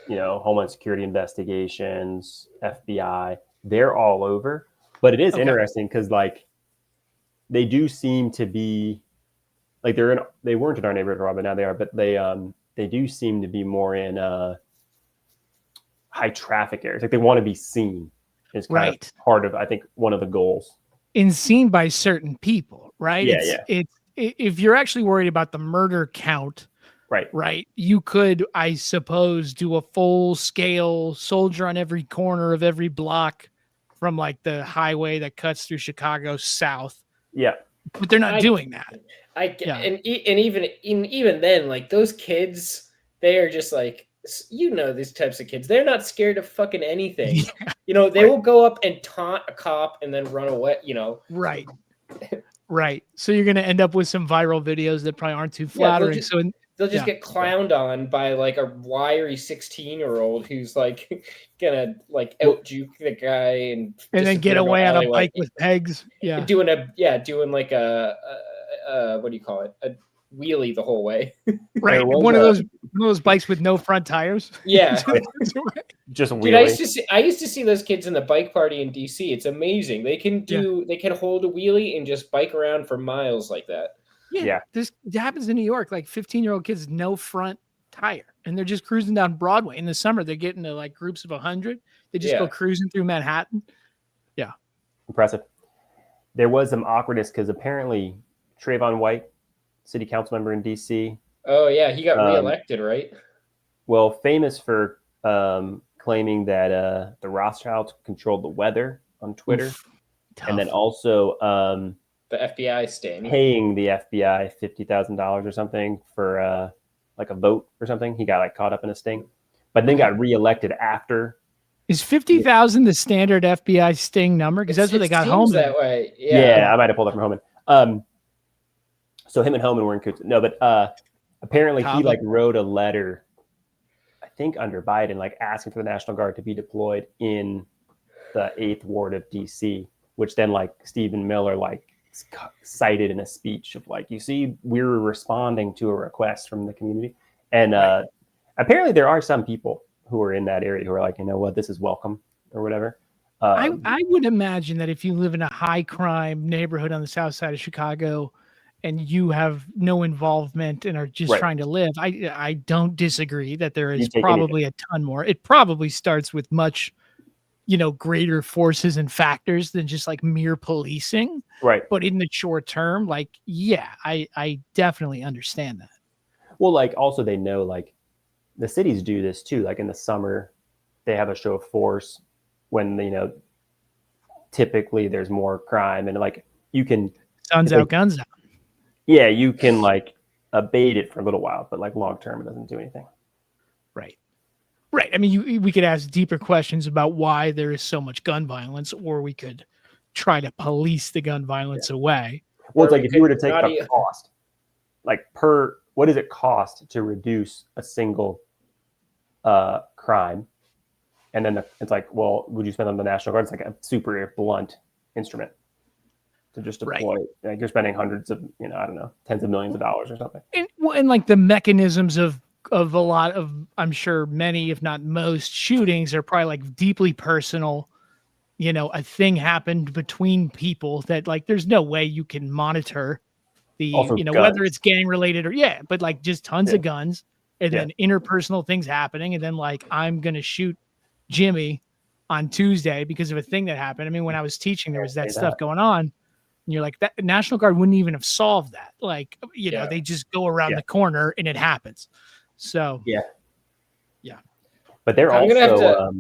Homeland Security investigations, FBI, they're all over. But it is interesting because like they do seem to be like they weren't in our neighborhood, Rob, but now they are. But they do seem to be more in high traffic areas. Like they want to be seen is kind of part of, I think, one of the goals. And seen by certain people, right? Yeah, It's if you're actually worried about the murder count, right, you could, I suppose, do a full scale soldier on every corner of every block from like the highway that cuts through Chicago south. Yeah, but they're not doing that. And even then, like those kids, they are just like, these types of kids, they're not scared of fucking anything. They will go up and taunt a cop and then run away. Right. Right. So you're going to end up with some viral videos that probably aren't too flattering. They'll just get clowned on by like a wiry 16-year-old who's like gonna like out juke the guy and then get away on a bike with pegs. Yeah. Doing like a what do you call it? A wheelie the whole way. Right. One of those bikes with no front tires. Yeah. Just Dude, I used to see those kids in the bike party in DC. It's amazing. They can hold a wheelie and just bike around for miles like that. Yeah. This happens in New York, like 15-year-old kids, no front tire. And they're just cruising down Broadway. In the summer, they get into like groups of 100. They just go cruising through Manhattan. Yeah. Impressive. There was some awkwardness because apparently Trayvon White, city council member in DC. Oh, yeah. He got reelected, right? Well, famous for claiming that the Rothschilds controlled the weather on Twitter. And then also the FBI sting. Paying the FBI $50,000 or something for like a vote or something. He got like caught up in a sting, but then got reelected after. Is 50,000 the standard FBI sting number? Because that's what they got Homan that way. Yeah, I might have pulled it from Homan. So him and Homan were in cahoots. No, but apparently he like wrote a letter, I think under Biden, like asking for the National Guard to be deployed in the 8th Ward of DC, which then like Stephen Miller like cited in a speech of like, you see, we were responding to a request from the community. And apparently there are some people who are in that area who are like, you know what, this is welcome or whatever. I would imagine that if you live in a high crime neighborhood on the south side of Chicago and you have no involvement and are just trying to live, I don't disagree that there is probably a ton more. It probably starts with much, greater forces and factors than just like mere policing. Right. But in the short term, like, yeah, I definitely understand that. Well, like also they know like the cities do this too. Like in the summer, they have a show of force when, typically there's more crime and like you can guns out. Yeah, you can like abate it for a little while, but like long term, it doesn't do anything. Right. I mean, we could ask deeper questions about why there is so much gun violence, or we could try to police the gun violence away. Well, it's like if you were to take the cost, like what does it cost to reduce a single crime? And then it's like, well, would you spend on the National Guard? It's like a super blunt instrument to just deploy. Like you're spending hundreds of, I don't know, tens of millions of dollars or something. And like the mechanisms of a lot of, I'm sure many, if not most shootings are probably like deeply personal. A thing happened between people that like, there's no way you can monitor the, whether it's gang related or but like just tons of guns and then interpersonal things happening. And then like, I'm going to shoot Jimmy on Tuesday because of a thing that happened. I mean, when I was teaching, there was that stuff going on. And you're like, that National Guard wouldn't even have solved that. Like, they just go around the corner and it happens. So, yeah. But they're I'm also,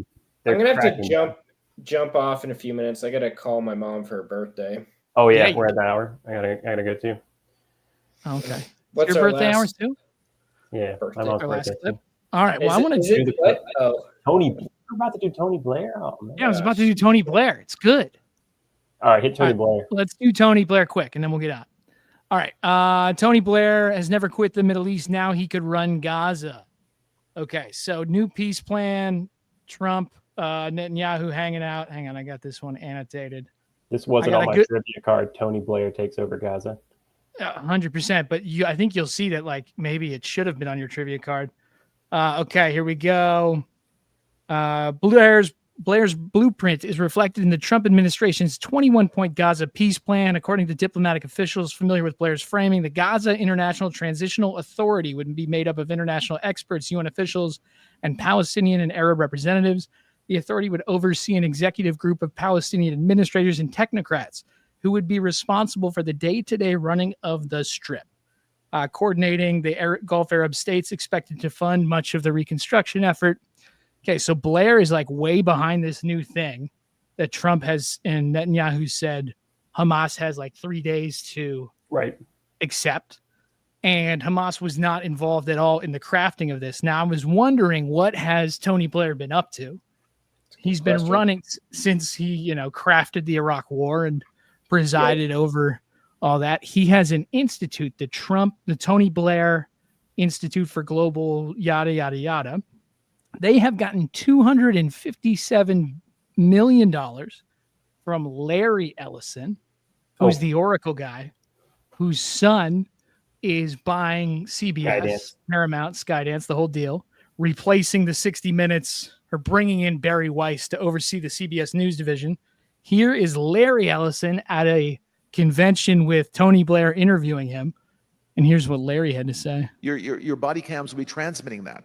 gonna have to jump off in a few minutes. I got to call my mom for her birthday. Oh yeah. We're at that hour. I gotta go too. Okay. What's your our birthday hours too? Yeah. Birthday. My mom's birthday too. All right. Well, I want to do Tony. We're about to do Tony Blair. Oh, man. Yeah, I was about to do Tony Blair. It's good. All right, hit Tony Blair. Let's do Tony Blair quick, and then we'll get out. All right. Tony Blair has never quit the Middle East. Now he could run Gaza. Okay, so new peace plan. Trump, Netanyahu hanging out. Hang on, I got this one annotated. This wasn't on my trivia card. Tony Blair takes over Gaza. 100%. But I think you'll see that like maybe it should have been on your trivia card. Okay, here we go. Blair's blueprint is reflected in the Trump administration's 21-point Gaza peace plan. According to diplomatic officials familiar with Blair's framing, the Gaza International Transitional Authority would be made up of international experts, UN officials, and Palestinian and Arab representatives. The authority would oversee an executive group of Palestinian administrators and technocrats who would be responsible for the day-to-day running of the Strip, coordinating the Gulf Arab states expected to fund much of the reconstruction effort. Okay, so Blair is like way behind this new thing that Trump has, and Netanyahu said Hamas has like 3 days to accept. And Hamas was not involved at all in the crafting of this. Now, I was wondering, what has Tony Blair been up to? He's been running since he, crafted the Iraq War and presided over all that. He has an institute, the Tony Blair Institute for Global yada, yada, yada. They have gotten $257 million from Larry Ellison, who's the Oracle guy, whose son is buying CBS, Paramount, Skydance, the whole deal, replacing the 60 Minutes or bringing in Barry Weiss to oversee the CBS News division. Here is Larry Ellison at a convention with Tony Blair interviewing him. And here's what Larry had to say. Your body cams will be transmitting that.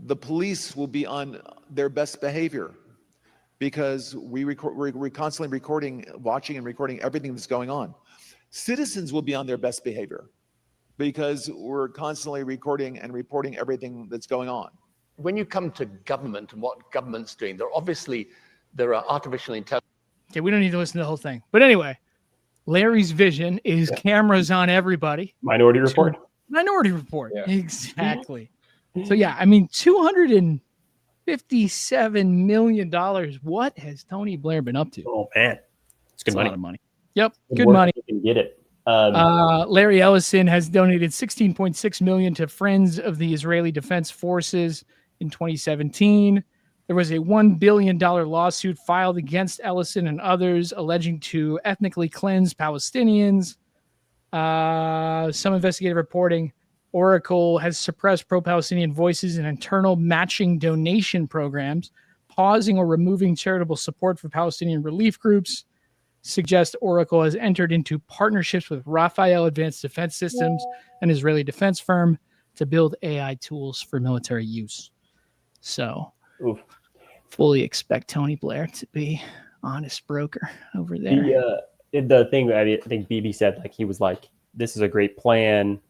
The police will be on their best behavior because we're constantly watching and recording everything that's going on. Citizens will be on their best behavior because we're constantly recording and reporting everything that's going on. When you come to government and what government's doing, there are artificial intelligence. Okay, we don't need to listen to the whole thing. But anyway, Larry's vision is cameras on everybody. Minority Report. Minority Report. Yeah. Exactly. So, yeah, I mean, $257 million. What has Tony Blair been up to? Oh, man. It's good money. A lot of money. Yep, good money. You can get it. Larry Ellison has donated $16.6 million to Friends of the Israeli Defense Forces in 2017. There was a $1 billion lawsuit filed against Ellison and others alleging to ethnically cleanse Palestinians. Some investigative reporting. Oracle has suppressed pro-Palestinian voices in internal matching donation programs, pausing or removing charitable support for Palestinian relief groups. Suggests Oracle has entered into partnerships with Rafael Advanced Defense Systems, an Israeli defense firm, to build AI tools for military use. So, fully expect Tony Blair to be honest broker over there. The thing I think BB said, like, he was like, this is a great plan.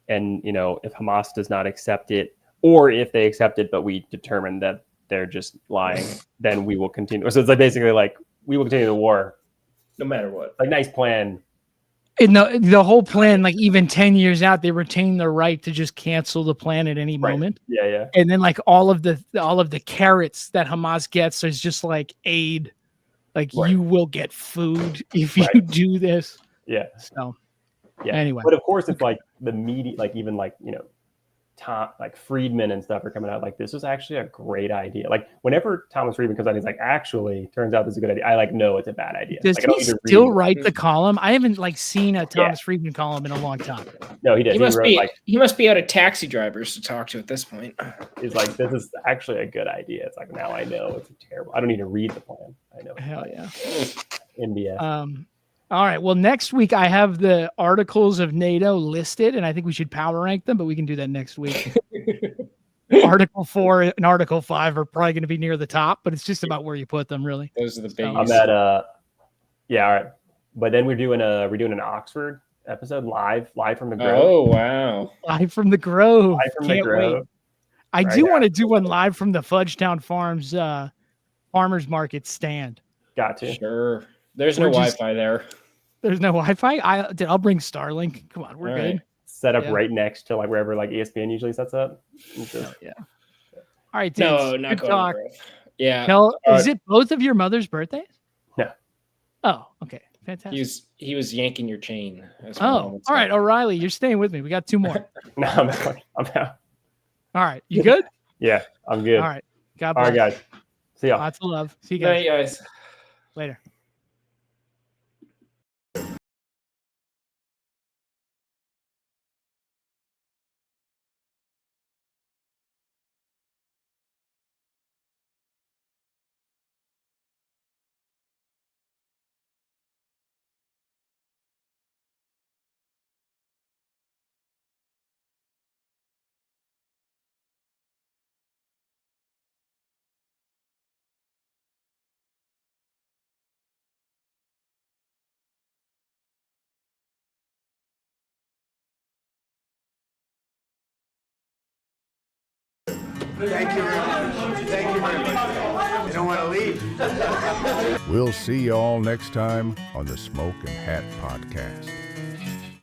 And, if Hamas does not accept it, or if they accept it, but we determine that they're just lying, then we will continue. So it's like basically like, we will continue the war. No matter what. Like, nice plan. And the whole plan, like even 10 years out, they retain the right to just cancel the plan at any moment. Yeah, yeah. And then like all of the carrots that Hamas gets is just like aid. Like you will get food if you do this. Yeah. So yeah. Anyway. But of course, if like the media, like even like, Tom, like Friedman and stuff are coming out like, this is actually a great idea. Like whenever Thomas Friedman comes out, he's like, actually, turns out this is a good idea. I like, no, it's a bad idea. Does like, he still write the column? I haven't like seen a Thomas Friedman column in a long time. No, he did. He must be out of taxi drivers to talk to at this point. He's like, this is actually a good idea. It's like, now I know it's terrible. I don't need to read the plan. I know. Hell yeah. MBS. All right. Well, next week I have the articles of NATO listed, and I think we should power rank them, but we can do that next week. Article 4 and Article 5 are probably going to be near the top, but it's just about where you put them, really. Those are the big. I'm at all right. But then we're doing an Oxford episode live from the Grove. Oh wow! Live from the Grove. Live from the Grove. Wait. I do want to do one live from the Fudgetown Farms farmers market stand. Got to. Sure. There's no Wi-Fi there. There's no Wi-Fi. I'll bring Starlink. Come on, we're good. Right. Set up right next to like wherever like ESPN usually sets up. Yeah. All right, dudes. No, not good talk. Yeah. Is it both of your mother's birthdays? No. Oh, okay. Fantastic. He was yanking your chain. All right, O'Reilly, you're staying with me. We got 2 more. No, I'm out. All right, you good? Yeah, I'm good. All right. God bless. All right, guys. See y'all. Lots of love. See you guys. Later. Thank you very much. Thank you very much. You don't want to leave. We'll see you all next time on the Smoke and Hat Podcast.